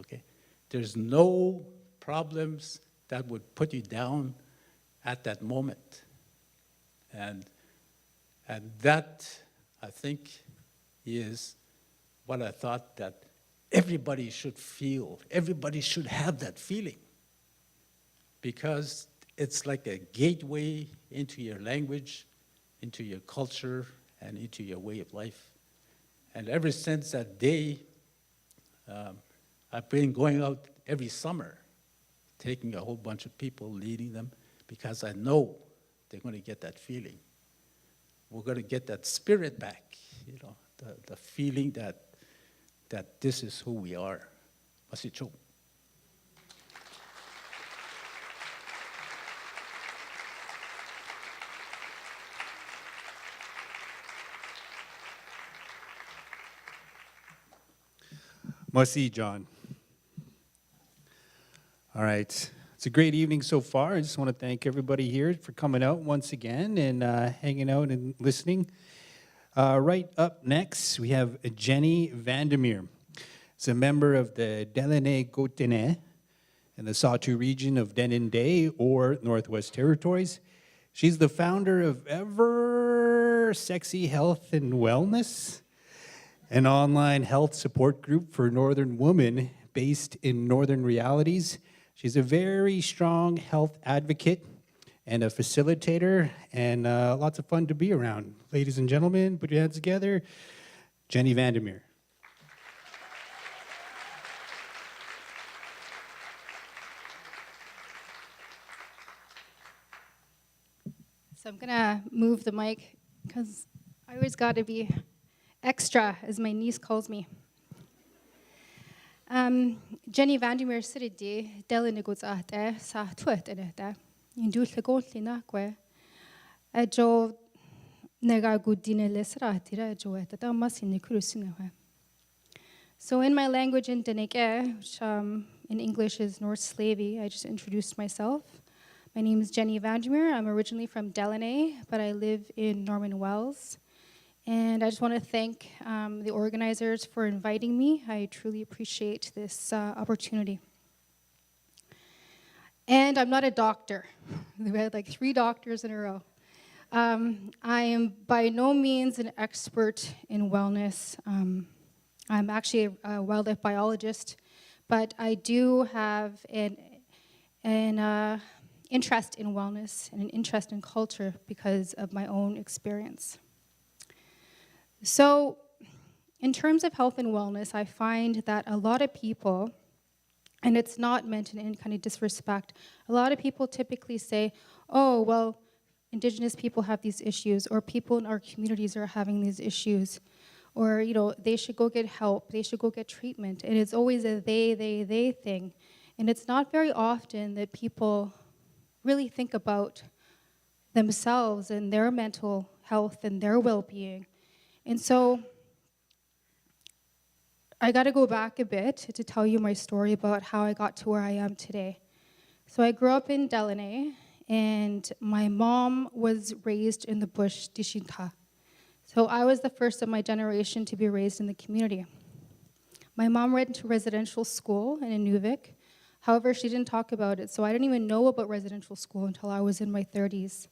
okay? There's no problems that would put you down at that moment. And that, I think, is what I thought that everybody should feel. Everybody should have that feeling, because it's like a gateway into your language, into your culture, and into your way of life. And ever since that day, I've been going out every summer, taking a whole bunch of people, leading them, because I know they're going to get that feeling. We're going to get that spirit back, you know, the feeling that this is who we are. Masicho. Masi, John. All right. It's a great evening so far. I just want to thank everybody here for coming out once again and hanging out and listening. Right up next, we have Jenny Vandermeer. She's a member of the Ełèts'ehdèe, in the Hotıì region of Ełèts'ehdèe or Northwest Territories. She's the founder of Ever Sexy Health and Wellness, an online health support group for Northern women based in Northern realities. She's a very strong health advocate and a facilitator, and lots of fun to be around. Ladies and gentlemen, put your hands together. Jenny Vandermeer. So I'm gonna move the mic because I always got to be extra, as my niece calls me. Jenny Vandermeer ts'eeda Dela Ełèts'ehdèe sa Ełèts'ehdèe. Indu llagolina kwe. Jo nega gudine lesra tira jo etata masine kurusine. So in my language in Deneke, which in English is North Slavey, I just introduced myself. My name is Jenny Vandermeer. I'm originally from Delaney, but I live in Norman Wells. And I just want to thank the organizers for inviting me. I truly appreciate this opportunity. And I'm not a doctor. We had like 3 doctors in a row. I am by no means an expert in wellness. I'm actually a wildlife biologist, but I do have an interest in wellness and an interest in culture because of my own experience. So, in terms of health and wellness, I find that a lot of people, and it's not meant in any kind of disrespect, a lot of people typically say, oh, well, Indigenous people have these issues, or people in our communities are having these issues, or, you know, they should go get help, they should go get treatment, and it's always a they thing. And it's not very often that people really think about themselves and their mental health and their well-being. And so I got to go back a bit to tell you my story about how I got to where I am today. So I grew up in Delaney, and my mom was raised in the bush, Dishinta. So I was the first of my generation to be raised in the community. My mom went to residential school in Inuvik. However, she didn't talk about it, so I didn't even know about residential school until I was in my 30s.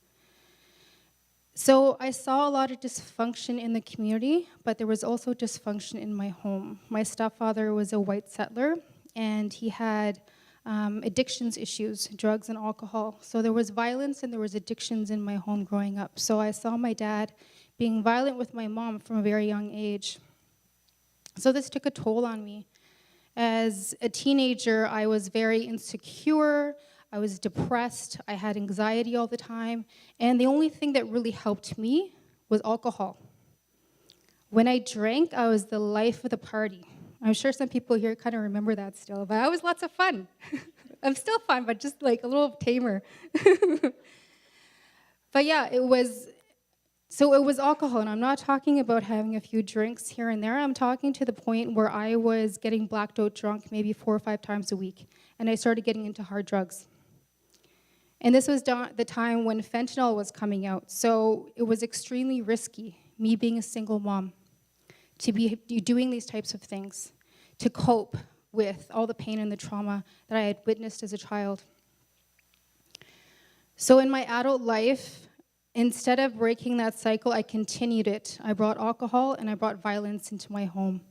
So I saw a lot of dysfunction in the community, but there was also dysfunction in my home. My stepfather was a white settler, and he had addictions issues, drugs and alcohol. So there was violence and there was addictions in my home growing up. So I saw my dad being violent with my mom from a very young age. So this took a toll on me. As a teenager, I was very insecure, I was depressed, I had anxiety all the time, and the only thing that really helped me was alcohol. When I drank, I was the life of the party. I'm sure some people here kind of remember that still, but I was lots of fun. I'm still fun, but just like a little tamer. But yeah, it was alcohol, and I'm not talking about having a few drinks here and there. I'm talking to the point where I was getting blacked out drunk maybe 4 or 5 times a week, and I started getting into hard drugs. And this was the time when fentanyl was coming out, so it was extremely risky, me being a single mom, to be doing these types of things, to cope with all the pain and the trauma that I had witnessed as a child. So in my adult life, instead of breaking that cycle, I continued it. I brought alcohol and I brought violence into my home.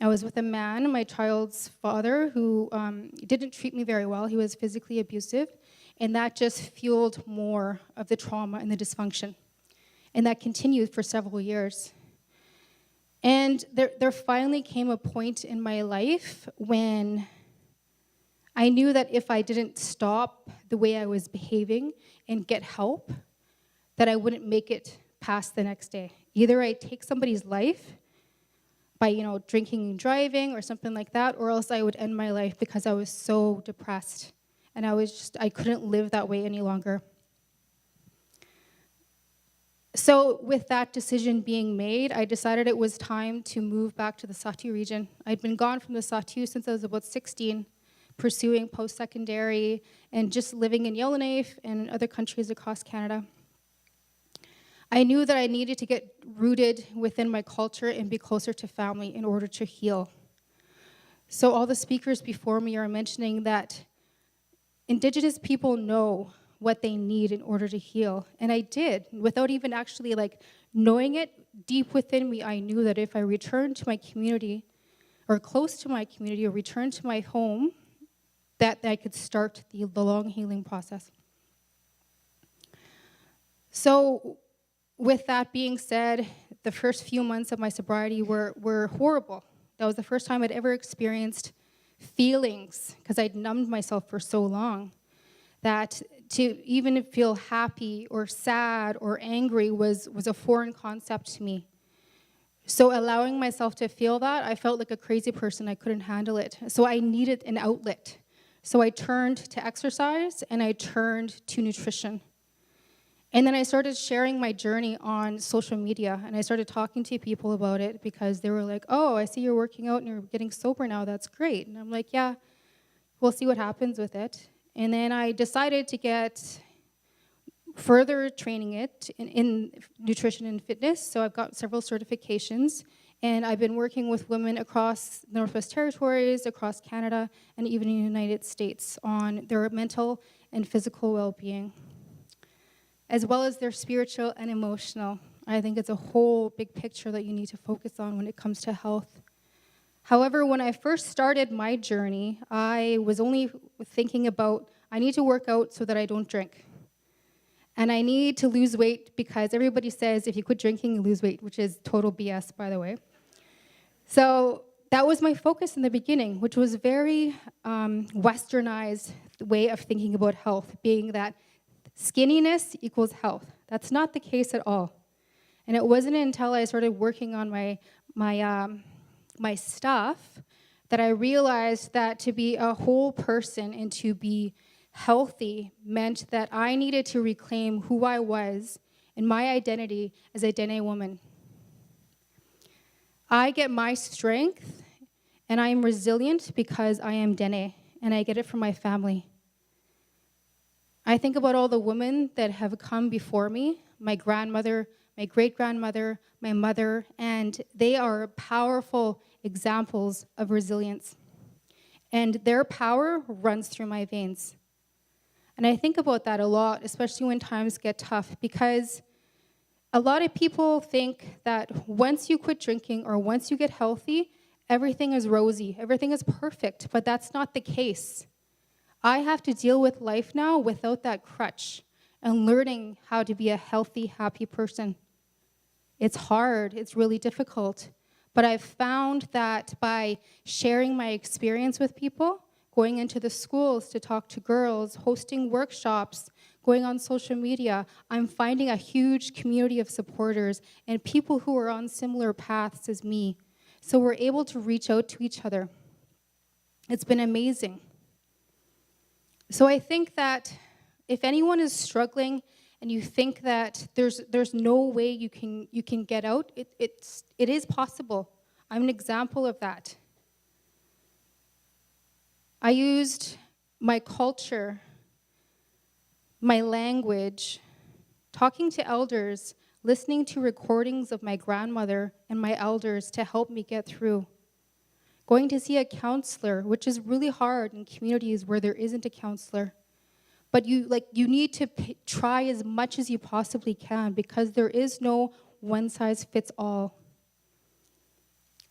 I was with a man, my child's father, who didn't treat me very well. He was physically abusive, and that just fueled more of the trauma and the dysfunction. And that continued for several years. And there finally came a point in my life when I knew that if I didn't stop the way I was behaving and get help, that I wouldn't make it past the next day. Either I'd take somebody's life by, drinking and driving or something like that, or else I would end my life because I was so depressed. And I couldn't live that way any longer. So with that decision being made, I decided it was time to move back to the Hotıì region. I'd been gone from the Hotıì since I was about 16, pursuing post-secondary and just living in Yellowknife and other countries across Canada. I knew that I needed to get rooted within my culture and be closer to family in order to heal. So all the speakers before me are mentioning that Indigenous people know what they need in order to heal. And I did, without even actually like knowing it deep within me. I knew that if I returned to my community, or close to my community, or returned to my home, that I could start the long healing process. So with that being said, the first few months of my sobriety were horrible. That was the first time I'd ever experienced feelings, because I'd numbed myself for so long, that to even feel happy or sad or angry was a foreign concept to me. So allowing myself to feel that, I felt like a crazy person. I couldn't handle it. So I needed an outlet. So I turned to exercise and I turned to nutrition. And then I started sharing my journey on social media, and I started talking to people about it because they were like, oh, I see you're working out and you're getting sober now. That's great. And I'm like, yeah, we'll see what happens with it. And then I decided to get further training it in nutrition and fitness. So I've got several certifications, and I've been working with women across the Northwest Territories, across Canada, and even in the United States on their mental and physical well-being, as well as their spiritual and emotional. I think it's a whole big picture that you need to focus on when it comes to health. However, when I first started my journey, I was only thinking about, I need to work out so that I don't drink. And I need to lose weight because everybody says if you quit drinking, you lose weight, which is total BS, by the way. So that was my focus in the beginning, which was very westernized way of thinking about health, being that skinniness equals health. That's not the case at all. And it wasn't until I started working on my stuff that I realized that to be a whole person and to be healthy meant that I needed to reclaim who I was and my identity as a Dene woman. I get my strength and I am resilient because I am Dene, and I get it from my family. I think about all the women that have come before me, my grandmother, my great-grandmother, my mother, and they are powerful examples of resilience. And their power runs through my veins. And I think about that a lot, especially when times get tough, because a lot of people think that once you quit drinking or once you get healthy, everything is rosy, everything is perfect, but that's not the case. I have to deal with life now without that crutch and learning how to be a healthy, happy person. It's hard, it's really difficult, but I've found that by sharing my experience with people, going into the schools to talk to girls, hosting workshops, going on social media, I'm finding a huge community of supporters and people who are on similar paths as me. So we're able to reach out to each other. It's been amazing. So I think that if anyone is struggling and you think that there's no way you can get out, it is possible. I'm an example of that. I used my culture, my language, talking to elders, listening to recordings of my grandmother and my elders to help me get through. Going to see a counselor, which is really hard in communities where there isn't a counselor. But you need to try as much as you possibly can because there is no one-size-fits-all.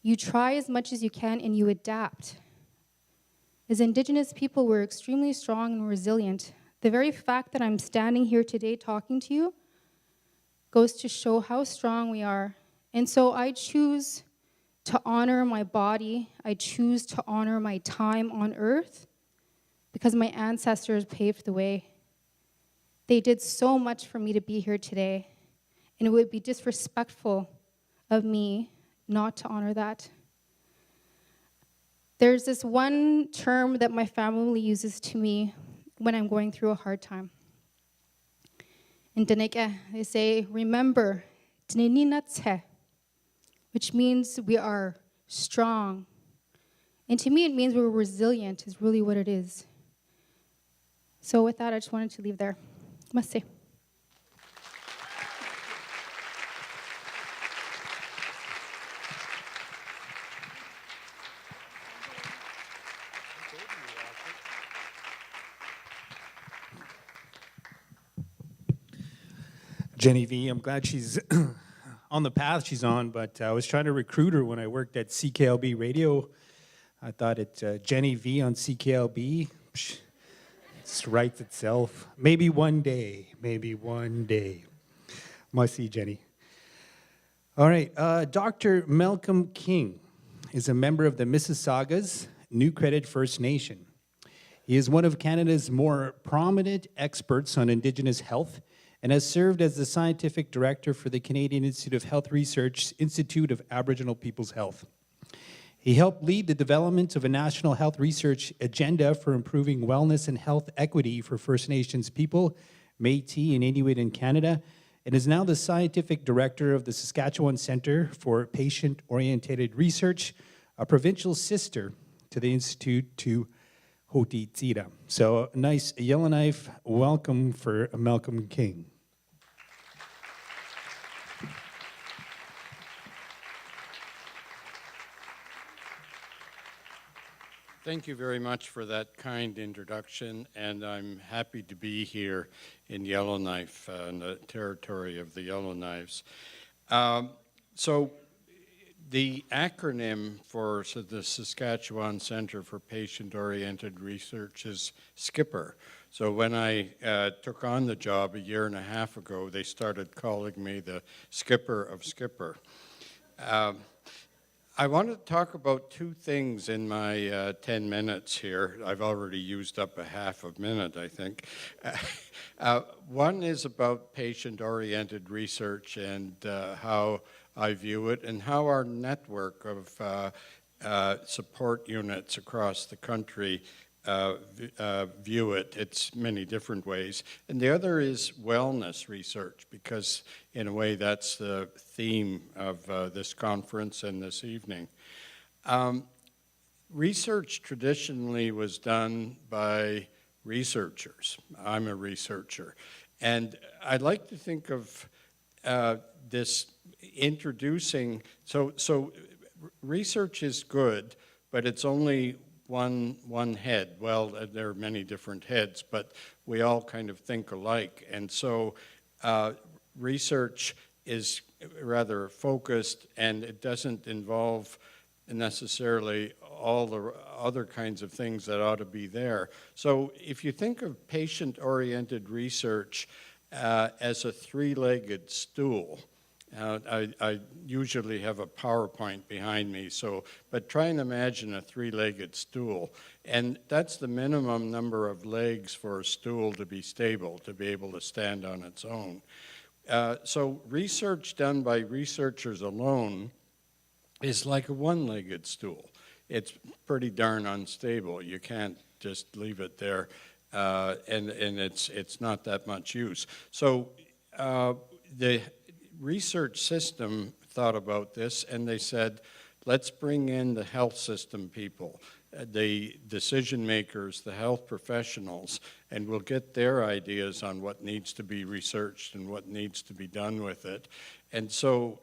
You try as much as you can and you adapt. As Indigenous people, we're extremely strong and resilient. The very fact that I'm standing here today talking to you goes to show how strong we are. And so I choose to honor my body. I choose to honor my time on earth because my ancestors paved the way. They did so much for me to be here today, and it would be disrespectful of me not to honor that. There's this one term that my family uses to me when I'm going through a hard time. In Ełèts'ehdèe, they say, remember, ts'eeda, which means we are strong. And to me, it means we're resilient, is really what it is. So with that, I just wanted to leave there. Namaste. Jenny V. I'm glad she's on the path she's on, but I was trying to recruit her when I worked at CKLB Radio. I thought it's Jenny V on CKLB. Psh, it writes itself. Maybe one day. Maybe one day. Must see Jenny. All right. Dr. Malcolm King is a member of the Mississaugas New Credit First Nation. He is one of Canada's more prominent experts on Indigenous health and has served as the scientific director for the Canadian Institute of Health Research Institute of Aboriginal People's Health. He helped lead the development of a national health research agenda for improving wellness and health equity for First Nations people, Métis and Inuit in Canada, and is now the scientific director of the Saskatchewan Centre for Patient-Oriented Research, a provincial sister to the Institute to Hotıì ts'eeda. So a nice Yellowknife welcome for Malcolm King. Thank you very much for that kind introduction, and I'm happy to be here in Yellowknife, in the territory of the Yellowknives. So the acronym for the Saskatchewan Centre for Patient-Oriented Research is SKIPPR. So when I took on the job a year and a half ago, they started calling me the skipper of SKIPPR. I want to talk about two things in my 10 minutes here. I've already used up a half a minute, I think. One is about patient-oriented research and how I view it, and how our network of support units across the country view it. It's many different ways. And the other is wellness research, because in a way that's the theme of this conference and this evening. Research traditionally was done by researchers. I'm a researcher. And I'd like to think of this introducing, so research is good, but it's only one head. Well, there are many different heads, but we all kind of think alike. And so research is rather focused, and it doesn't involve necessarily all the other kinds of things that ought to be there. So if you think of patient-oriented research as a three-legged stool, I usually have a PowerPoint behind me, but try and imagine a three-legged stool. And that's the minimum number of legs for a stool to be stable, to be able to stand on its own. So research done by researchers alone is like a one-legged stool. It's pretty darn unstable. You can't just leave it there, and it's not that much use. So the research system thought about this, and they said, let's bring in the health system people, the decision makers, the health professionals, and we'll get their ideas on what needs to be researched and what needs to be done with it. And so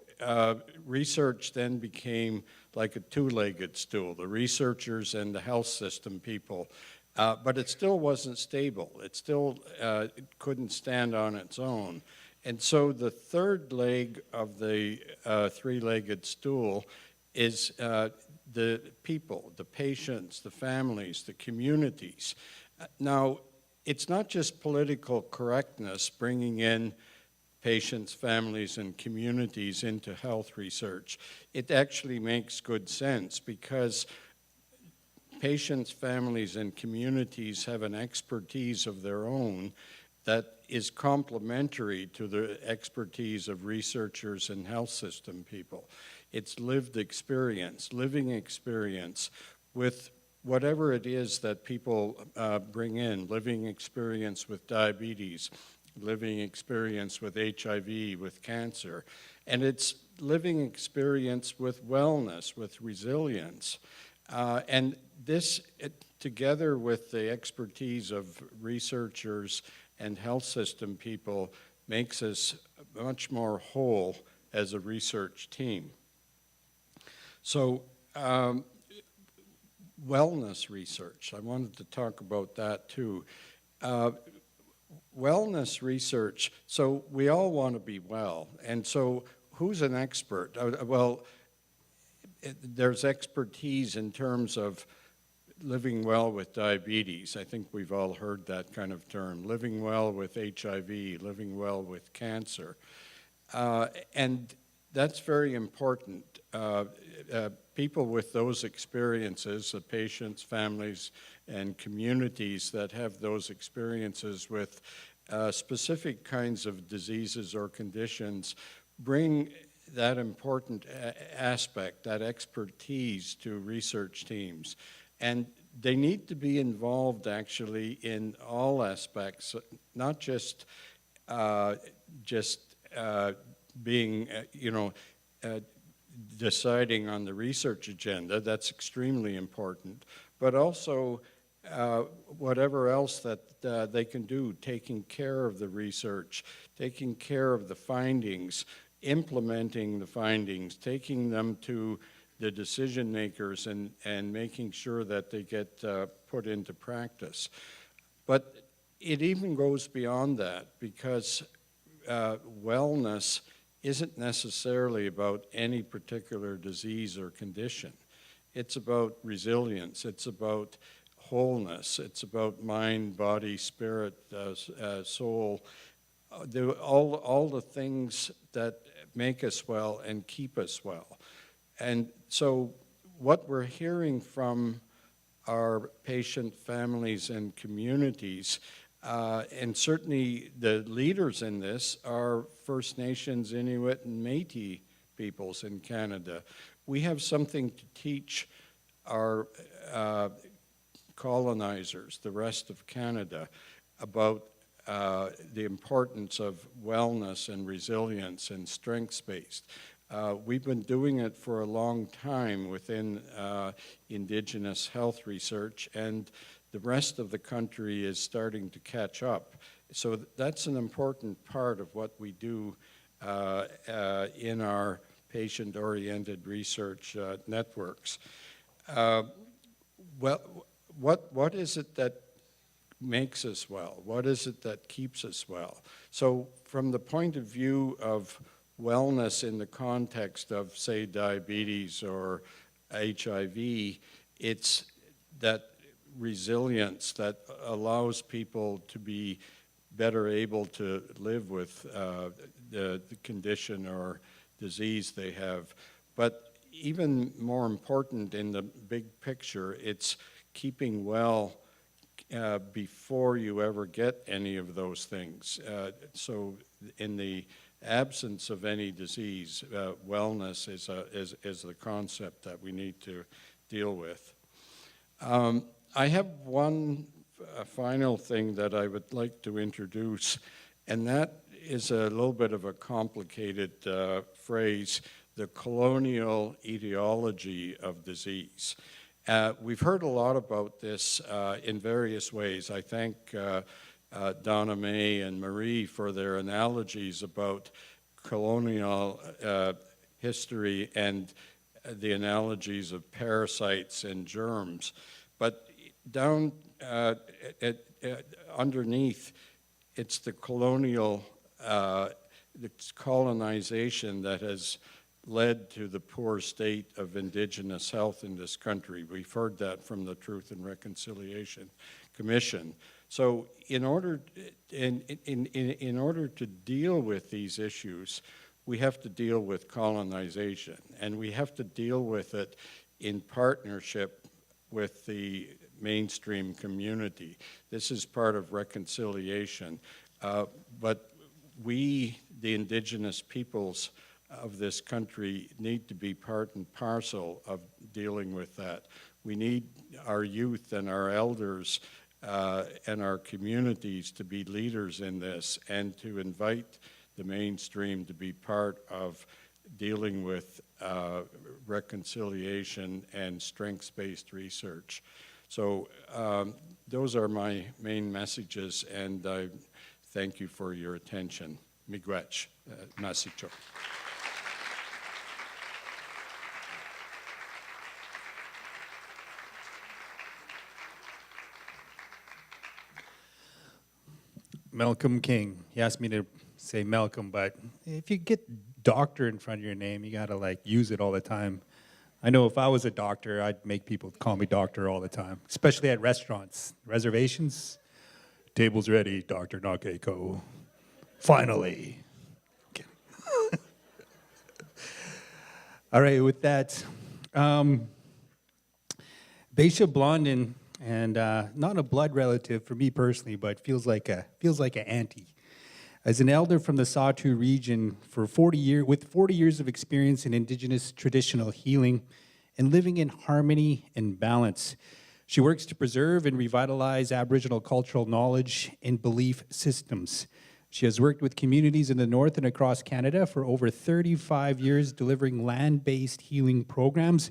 research then became like a two-legged stool, the researchers and the health system people. But it still wasn't stable. It still couldn't stand on its own. And so the third leg of the three-legged stool is the people, the patients, the families, the communities. Now, it's not just political correctness bringing in patients, families, and communities into health research. It actually makes good sense, because patients, families, and communities have an expertise of their own that is complementary to the expertise of researchers and health system people. It's lived experience, living experience with whatever it is that people bring in, living experience with diabetes, living experience with HIV, with cancer, and it's living experience with wellness, with resilience. And this, together with the expertise of researchers and health system people, makes us much more whole as a research team. So wellness research, I wanted to talk about that too. wellness research, so we all want to be well. And so who's an expert? Well, there's expertise in terms of living well with diabetes. I think we've all heard that kind of term. Living well with HIV, living well with cancer. And that's very important. People with those experiences, the patients, families, and communities that have those experiences with specific kinds of diseases or conditions bring that important aspect, that expertise to research teams. And they need to be involved actually in all aspects, not just being, deciding on the research agenda. That's extremely important, but also whatever else that they can do, taking care of the research, taking care of the findings, implementing the findings, taking them to the decision makers and making sure that they get put into practice. But it even goes beyond that, because wellness isn't necessarily about any particular disease or condition. It's about resilience, it's about wholeness, it's about mind, body, spirit, soul, all the things that make us well and keep us well. And so what we're hearing from our patient families and communities, and certainly the leaders in this, are First Nations, Inuit, and Métis peoples in Canada. We have something to teach our colonizers, the rest of Canada, about the importance of wellness and resilience and strengths-based. We've been doing it for a long time within Indigenous health research, and the rest of the country is starting to catch up. So that's an important part of what we do in our patient-oriented research networks. Well, what is it that makes us well? What is it that keeps us well? So from the point of view of wellness in the context of, say, diabetes or HIV, it's that resilience that allows people to be better able to live with the condition or disease they have. But even more important in the big picture, it's keeping well before you ever get any of those things. So in the absence of any disease, wellness is the concept that we need to deal with. I have one final thing that I would like to introduce, and that is a little bit of a complicated phrase, the colonial etiology of disease. We've heard a lot about this in various ways. I thank Donna May and Marie for their analogies about colonial history and the analogies of parasites and germs. But down underneath, it's the colonization that has led to the poor state of Indigenous health in this country. We've heard that from the Truth and Reconciliation Commission. So in order to deal with these issues, we have to deal with colonization, and we have to deal with it in partnership with the mainstream community. This is part of reconciliation. But we, the Indigenous peoples of this country, need to be part and parcel of dealing with that. We need our youth and our elders and our communities to be leaders in this, and to invite the mainstream to be part of dealing with reconciliation and strengths-based research. So those are my main messages, and I thank you for your attention. Miigwech, Masicho. Malcolm King. He asked me to say Malcolm, but if you get doctor in front of your name, you gotta like use it all the time. I know if I was a doctor, I'd make people call me doctor all the time, especially at restaurants. Reservations, tables ready, Dr. Nakeko. Finally. Okay. All right, with that, Beisha Blondin, and not a blood relative for me personally, but feels like an auntie. As an elder from the Hotıì region with 40 years of experience in Indigenous traditional healing and living in harmony and balance, she works to preserve and revitalize Aboriginal cultural knowledge and belief systems. She has worked with communities in the north and across Canada for over 35 years, delivering land-based healing programs,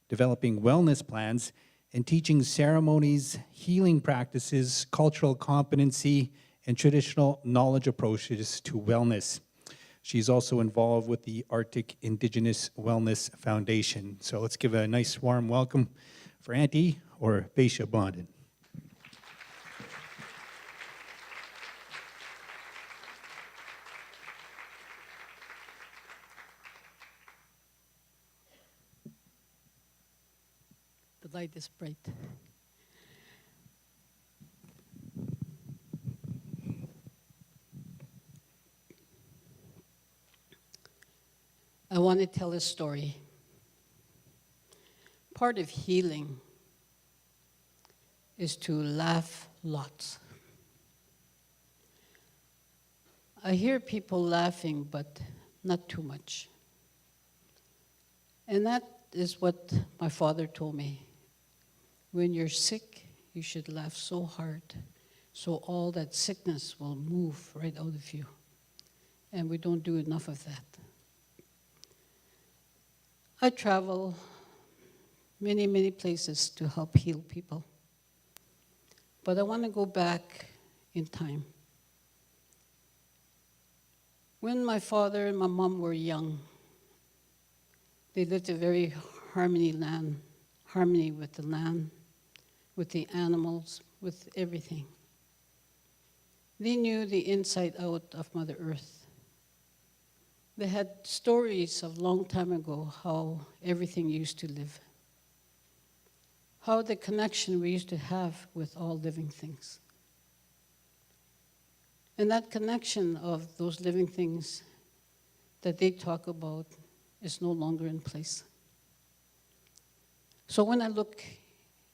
developing wellness plans, and teaching ceremonies, healing practices, cultural competency, and traditional knowledge approaches to wellness. She's also involved with the Arctic Indigenous Wellness Foundation. So let's give a nice warm welcome for Auntie, or Beisha Blondin. The light is bright. I want to tell a story. Part of healing is to laugh lots. I hear people laughing, but not too much. And that is what my father told me. When you're sick, you should laugh so hard, so all that sickness will move right out of you. And we don't do enough of that. I travel many, many places to help heal people. But I want to go back in time. When my father and my mom were young, they lived a very harmony with the land, with the animals, with everything. They knew the inside out of Mother Earth. They had stories of long time ago how everything used to live, how the connection we used to have with all living things. And that connection of those living things that they talk about is no longer in place. So when I look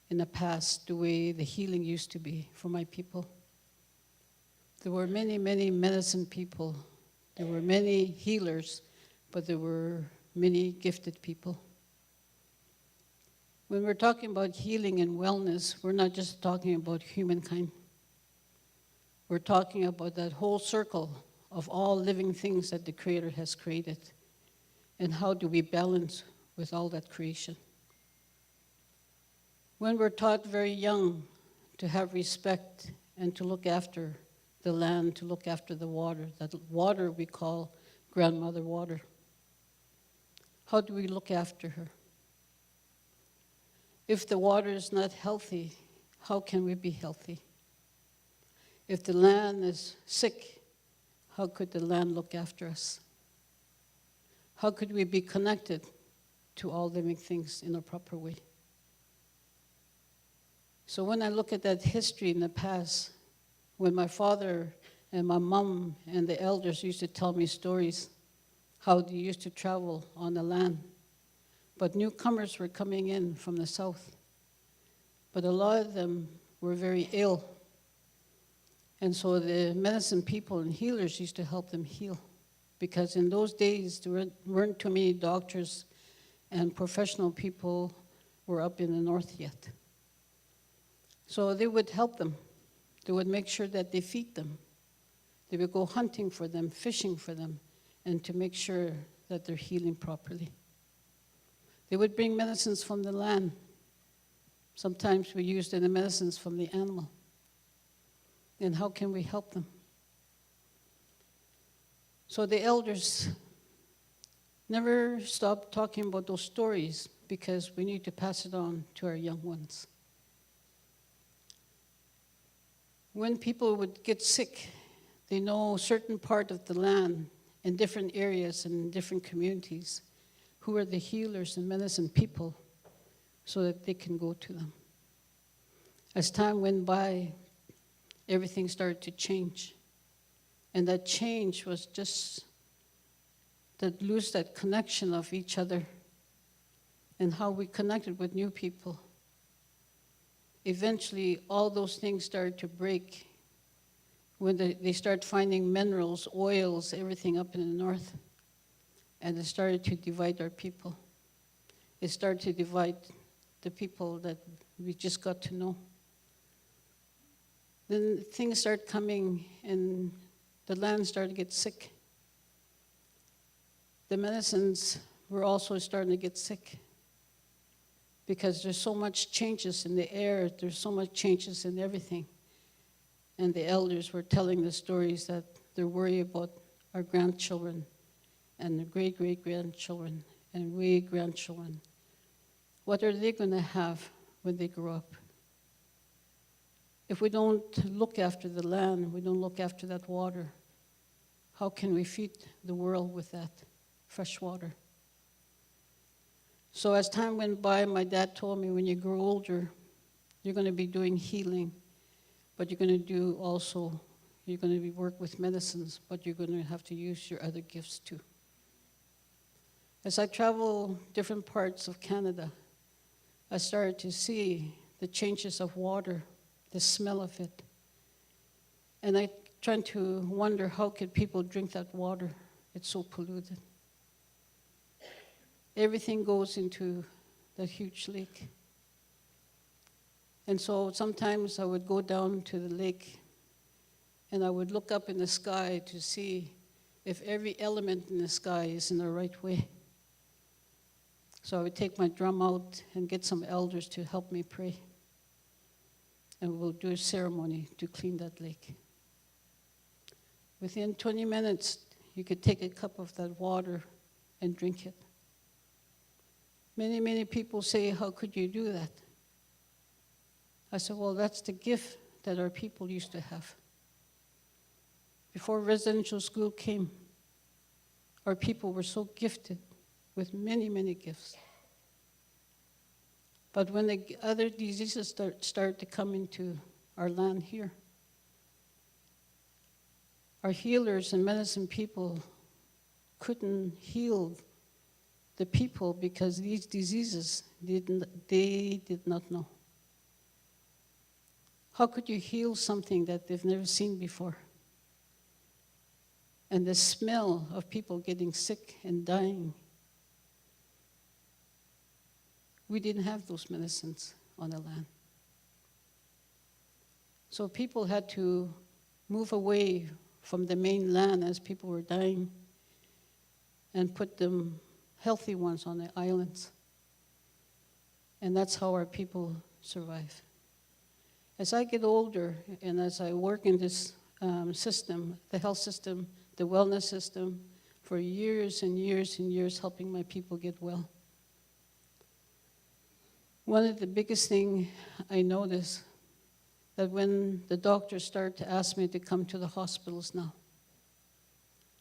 in the past, the way the healing used to be for my people, there were many, many medicine people. There were many healers, but there were many gifted people. When we're talking about healing and wellness, we're not just talking about humankind. We're talking about that whole circle of all living things that the Creator has created. And how do we balance with all that creation? When we're taught very young to have respect and to look after the land, to look after the water, that water we call grandmother water. How do we look after her? If the water is not healthy, how can we be healthy? If the land is sick, how could the land look after us? How could we be connected to all living things in a proper way? So when I look at that history in the past, when my father and my mom and the elders used to tell me stories, how they used to travel on the land. But newcomers were coming in from the south. But a lot of them were very ill. And so the medicine people and healers used to help them heal. Because in those days, there weren't too many doctors and professional people were up in the north yet. So they would help them. They would make sure that they feed them. They would go hunting for them, fishing for them, and to make sure that they're healing properly. They would bring medicines from the land. Sometimes we used the medicines from the animal. And how can we help them? So the elders never stopped talking about those stories because we need to pass it on to our young ones. when people would get sick, they know a certain part of the land in different areas and in different communities who are the healers and medicine people so that they can go to them. As time went by, everything started to change. And that change was just that lose that connection of each other and how we connected with new people. Eventually, all those things started to break when they started finding minerals, oils, everything up in the north. And it started to divide our people. It started to divide the people that we just got to know. Then things started coming and the land started to get sick. The medicines were also starting to get sick because there's so much changes in the air, there's so much changes in everything. And the elders were telling the stories that they're worried about our grandchildren and the great-great-grandchildren and way-grandchildren. What are they going to have when they grow up? If we don't look after the land, we don't look after that water, how can we feed the world with that fresh water? So as time went by, my dad told me, when you grow older, you're going to be doing healing, but you're going to do also, you're going to be work with medicines, but you're going to have to use your other gifts too. As I travel different parts of Canada, I started to see the changes of water, the smell of it. And I tried to wonder, how could people drink that water? It's so polluted. Everything goes into that huge lake. And so sometimes I would go down to the lake and I would look up in the sky to see if every element in the sky is in the right way. So I would take my drum out and get some elders to help me pray. And we'll do a ceremony to clean that lake. Within 20 minutes, you could take a cup of that water and drink it. Many, many people say, how could you do that? I said, well, that's the gift that our people used to have. Before residential school came, our people were so gifted with many, many gifts. But when the other diseases started to come into our land here, our healers and medicine people couldn't heal the people because these diseases they did not know. How could you heal something that they've never seen before? And the smell of people getting sick and dying. We didn't have those medicines on the land. So people had to move away from the main land as people were dying and put them healthy ones on the islands. And that's how our people survive. As I get older and as I work in this system, the health system, the wellness system, for years and years and years helping my people get well, one of the biggest things I notice that when the doctors start to ask me to come to the hospitals now,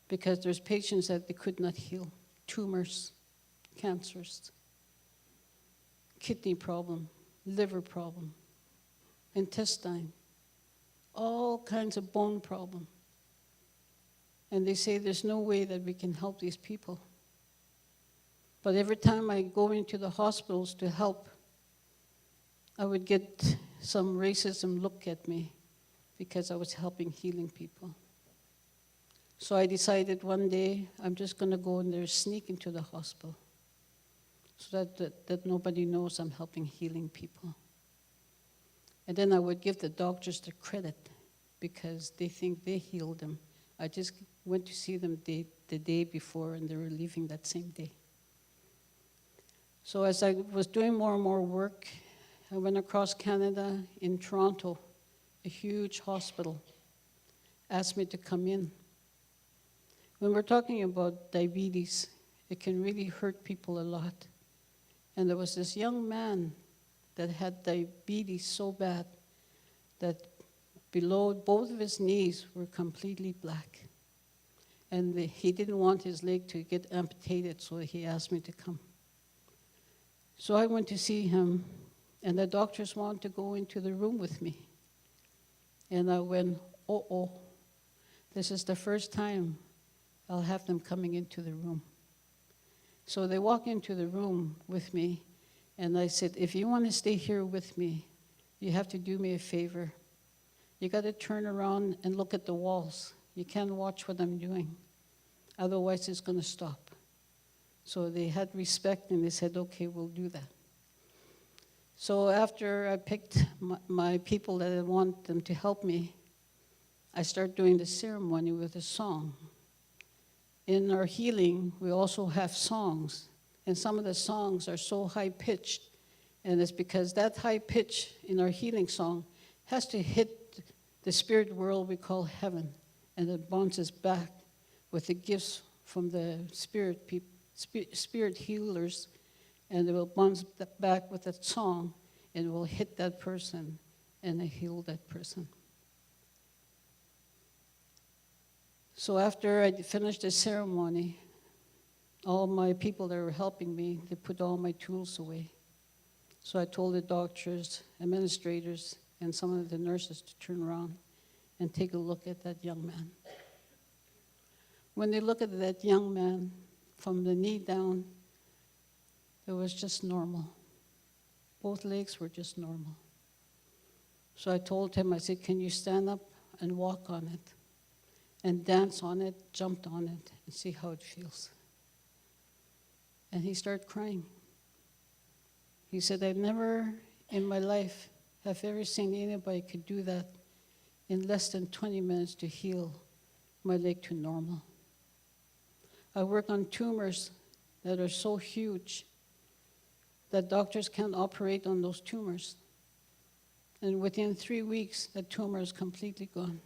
because there's patients that they could not heal, tumors, cancers, kidney problem, liver problem, intestine, all kinds of bone problem. And they say there's no way that we can help these people. But every time I go into the hospitals to help, I would get some racism look at me because I was helping healing people. So I decided one day I'm just going to go in there, sneak into the hospital so that nobody knows I'm helping healing people. And then I would give the doctors the credit because they think they healed them. I just went to see them the day before and they were leaving that same day. So as I was doing more and more work, I went across Canada. In Toronto, a huge hospital asked me to come in. When we're talking about diabetes, it can really hurt people a lot. And there was this young man that had diabetes so bad that Below both of his knees were completely black. And he didn't want his leg to get amputated, so he asked me to come. So I went to see him, and the doctors wanted to go into the room with me. And I went, oh, this is the first time I'll have them coming into the room. So they walk into the room with me, and I said, if you want to stay here with me, you have to do me a favor. You got to turn around and look at the walls. You can't watch what I'm doing. Otherwise, it's going to stop. So they had respect, and they said, okay, we'll do that. So after I picked my people that I want them to help me, I start doing the ceremony with a song. In our healing, we also have songs, and some of the songs are so high-pitched, and it's because that high pitch in our healing song has to hit the spirit world we call heaven, and it bounces back with the gifts from the spirit healers, and it will bounce back with that song, and it will hit that person, and it heal that person. So after I finished the ceremony, all my people that were helping me, they put all my tools away. So I told the doctors, administrators, and some of the nurses to turn around and take a look at that young man. When they look at that young man, from the knee down, it was just normal. Both legs were just normal. So I told him, I said, can you stand up and walk on it? And dance on it, jumped on it, and see how it feels. And he started crying. He said, I never in my life have ever seen anybody could do that in less than 20 minutes to heal my leg to normal. I work on tumors that are so huge that doctors can't operate on those tumors. And within 3 weeks, that tumor is completely gone.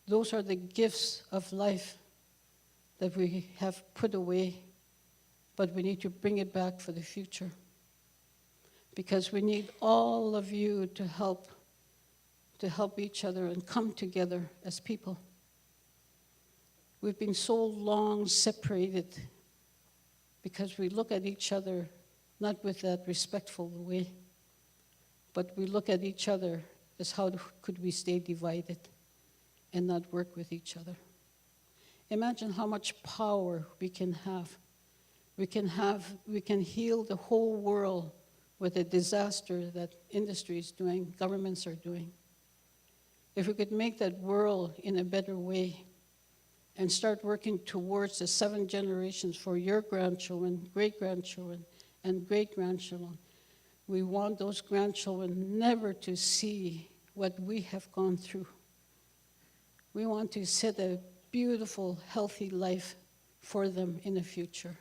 Those are the gifts of life that we have put away, but we need to bring it back for the future. Because we need all of you to help each other and come together as people. We've been so long separated because we look at each other not with that respectful way, but we look at each other as how could we stay divided and not work with each other. Imagine how much power we can have. We can heal the whole world with a disaster that industry is doing, governments are doing. If we could make that world in a better way and start working towards the 7 generations for your grandchildren, great-grandchildren, and great-grandchildren, we want those grandchildren never to see what we have gone through. We want to set a beautiful, healthy life for them in the future.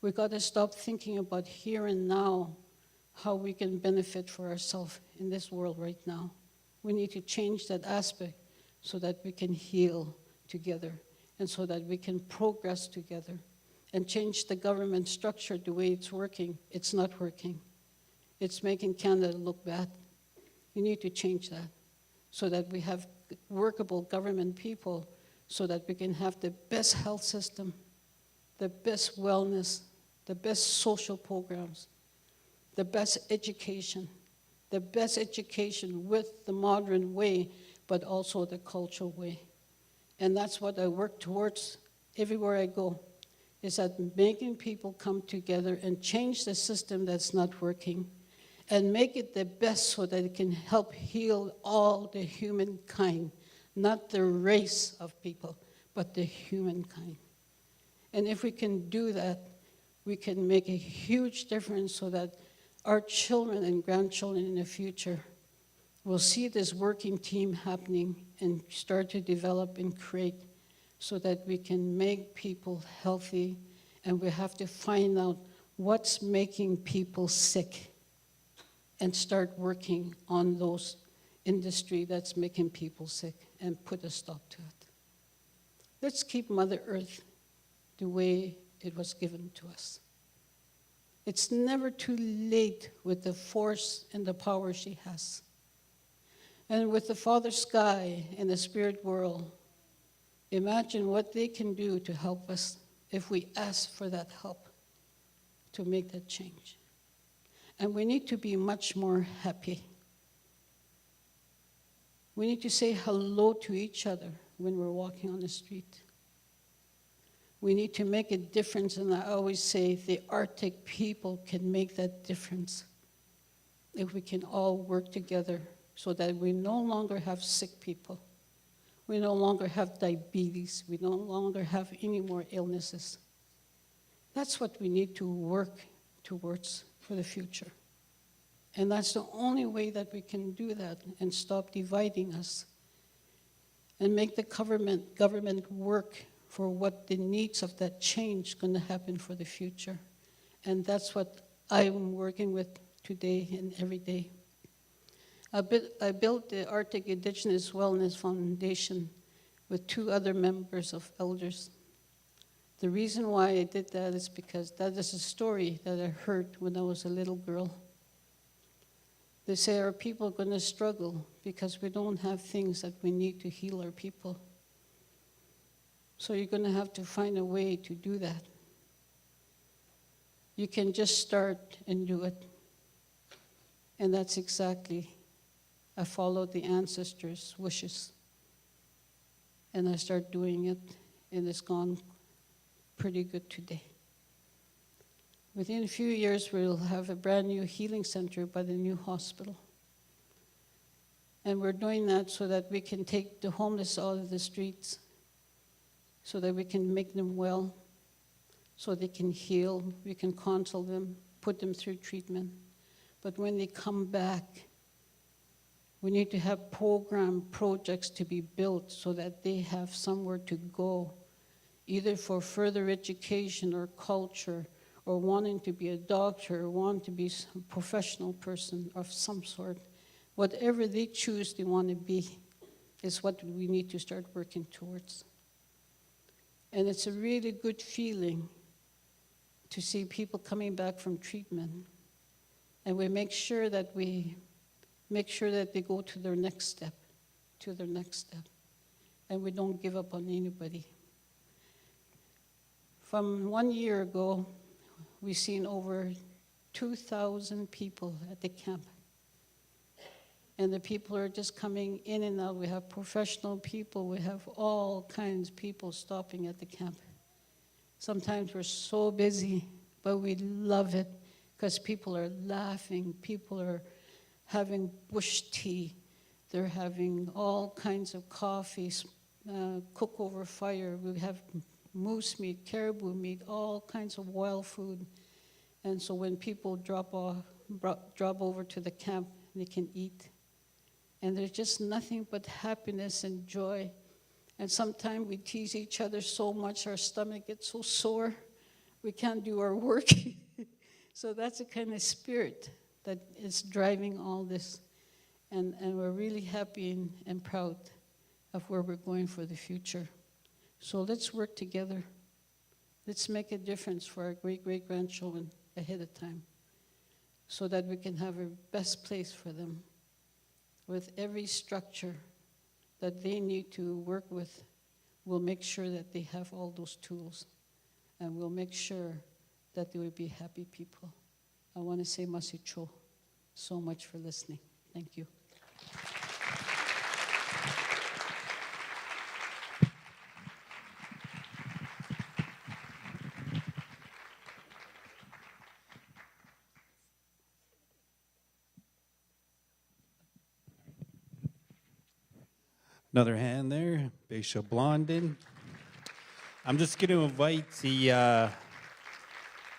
We got to stop thinking about here and now, how we can benefit for ourselves in this world right now. We need to change that aspect so that we can heal together and so that we can progress together and change the government structure the way it's working. It's not working. It's making Canada look bad. You need to change that so that we have workable government people so that we can have the best health system, the best wellness, the best social programs, the best education with the modern way, but also the cultural way. And that's what I work towards everywhere I go, is that making people come together and change the system that's not working and make it the best so that it can help heal all the humankind, not the race of people, but the humankind. And if we can do that, we can make a huge difference so that our children and grandchildren in the future will see this working team happening and start to develop and create so that we can make people healthy, and we have to find out what's making people sick and start working on those industry that's making people sick and put a stop to it. Let's keep Mother Earth the way it was given to us. It's never too late with the force and the power she has. And with the Father Sky and the Spirit World, imagine what they can do to help us if we ask for that help to make that change. And we need to be much more happy. We need to say hello to each other when we're walking on the street. We need to make a difference, and I always say the Arctic people can make that difference if we can all work together so that we no longer have sick people. We no longer have diabetes. We no longer have any more illnesses. That's what we need to work towards for the future. And that's the only way that we can do that and stop dividing us and make the government work for what the needs of that change is going to happen for the future. And that's what I'm working with today and every day. I built the Arctic Indigenous Wellness Foundation with 2 other members of elders. The reason why I did that is because that is a story that I heard when I was a little girl. They say our people are going to struggle because we don't have things that we need to heal our people. So you're going to have to find a way to do that. You can just start and do it. And that's exactly, I followed the ancestors' wishes. And I started doing it, and it's gone pretty good today. Within a few years, we'll have a brand new healing center by the new hospital. And we're doing that so that we can take the homeless out of the streets, so that we can make them well, so they can heal, we can counsel them, put them through treatment. But when they come back, we need to have projects to be built so that they have somewhere to go, either for further education or culture, or wanting to be a doctor, or wanting to be a professional person of some sort. Whatever they choose they want to be is what we need to start working towards. And it's a really good feeling to see people coming back from treatment. And we make sure that they go to their next step, And we don't give up on anybody. From 1 year ago, we've seen over 2,000 people at the camp. And the people are just coming in and out. We have professional people. We have all kinds of people stopping at the camp. Sometimes we're so busy, but we love it because people are laughing. People are having bush tea. They're having all kinds of coffees, cook over fire. We have moose meat, caribou meat, all kinds of wild food. And so when people drop over to the camp, they can eat. And there's just nothing but happiness and joy. And sometimes we tease each other so much, our stomach gets so sore, we can't do our work. So that's the kind of spirit that is driving all this. And we're really happy and proud of where we're going for the future. So let's work together. Let's make a difference for our great-great-grandchildren ahead of time so that we can have a best place for them with every structure that they need to work with. We'll make sure that they have all those tools, and we'll make sure that they will be happy people. I want to say masicho so much for listening. Thank you. Another hand there, Bishop Blondin. I'm just going to invite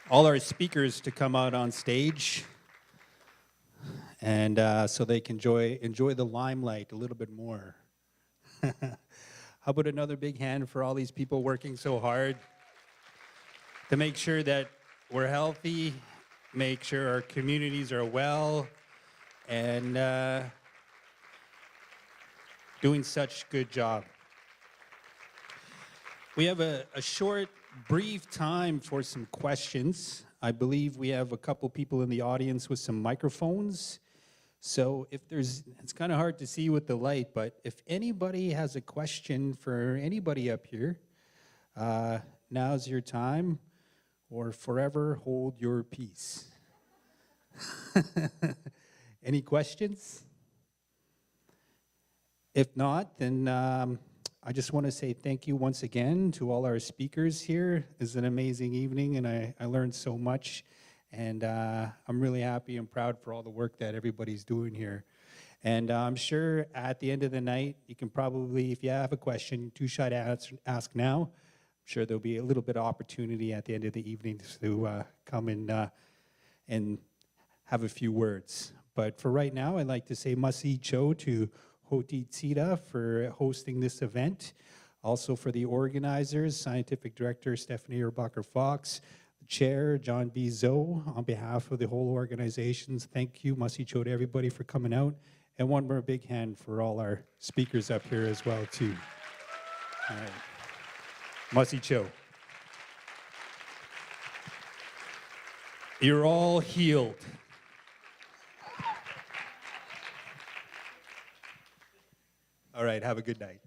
all our speakers to come out on stage, and so they can enjoy the limelight a little bit more. How about another big hand for all these people working so hard to make sure that we're healthy, make sure our communities are well, and doing such good job. We have a short, brief time for some questions. I believe we have a couple people in the audience with some microphones. So it's kind of hard to see with the light, but if anybody has a question for anybody up here, now's your time, or forever hold your peace. Any questions? If not, then I just want to say thank you once again to all our speakers here. It's an amazing evening, and I learned so much. And I'm really happy and proud for all the work that everybody's doing here. And I'm sure at the end of the night, you can probably, if you have a question, too shy to ask now. I'm sure there'll be a little bit of opportunity at the end of the evening to come and have a few words. But for right now, I'd like to say Masi Cho to Hotıì ts'eeda for hosting this event. Also for the organizers, Scientific Director Stephanie Erbacher-Fox, the Chair John B. Zoe, on behalf of the whole organizations, thank you, Masi Cho, to everybody for coming out. And one more big hand for all our speakers up here as well, too. All right. Masi Cho. You're all healed. All right, have a good night.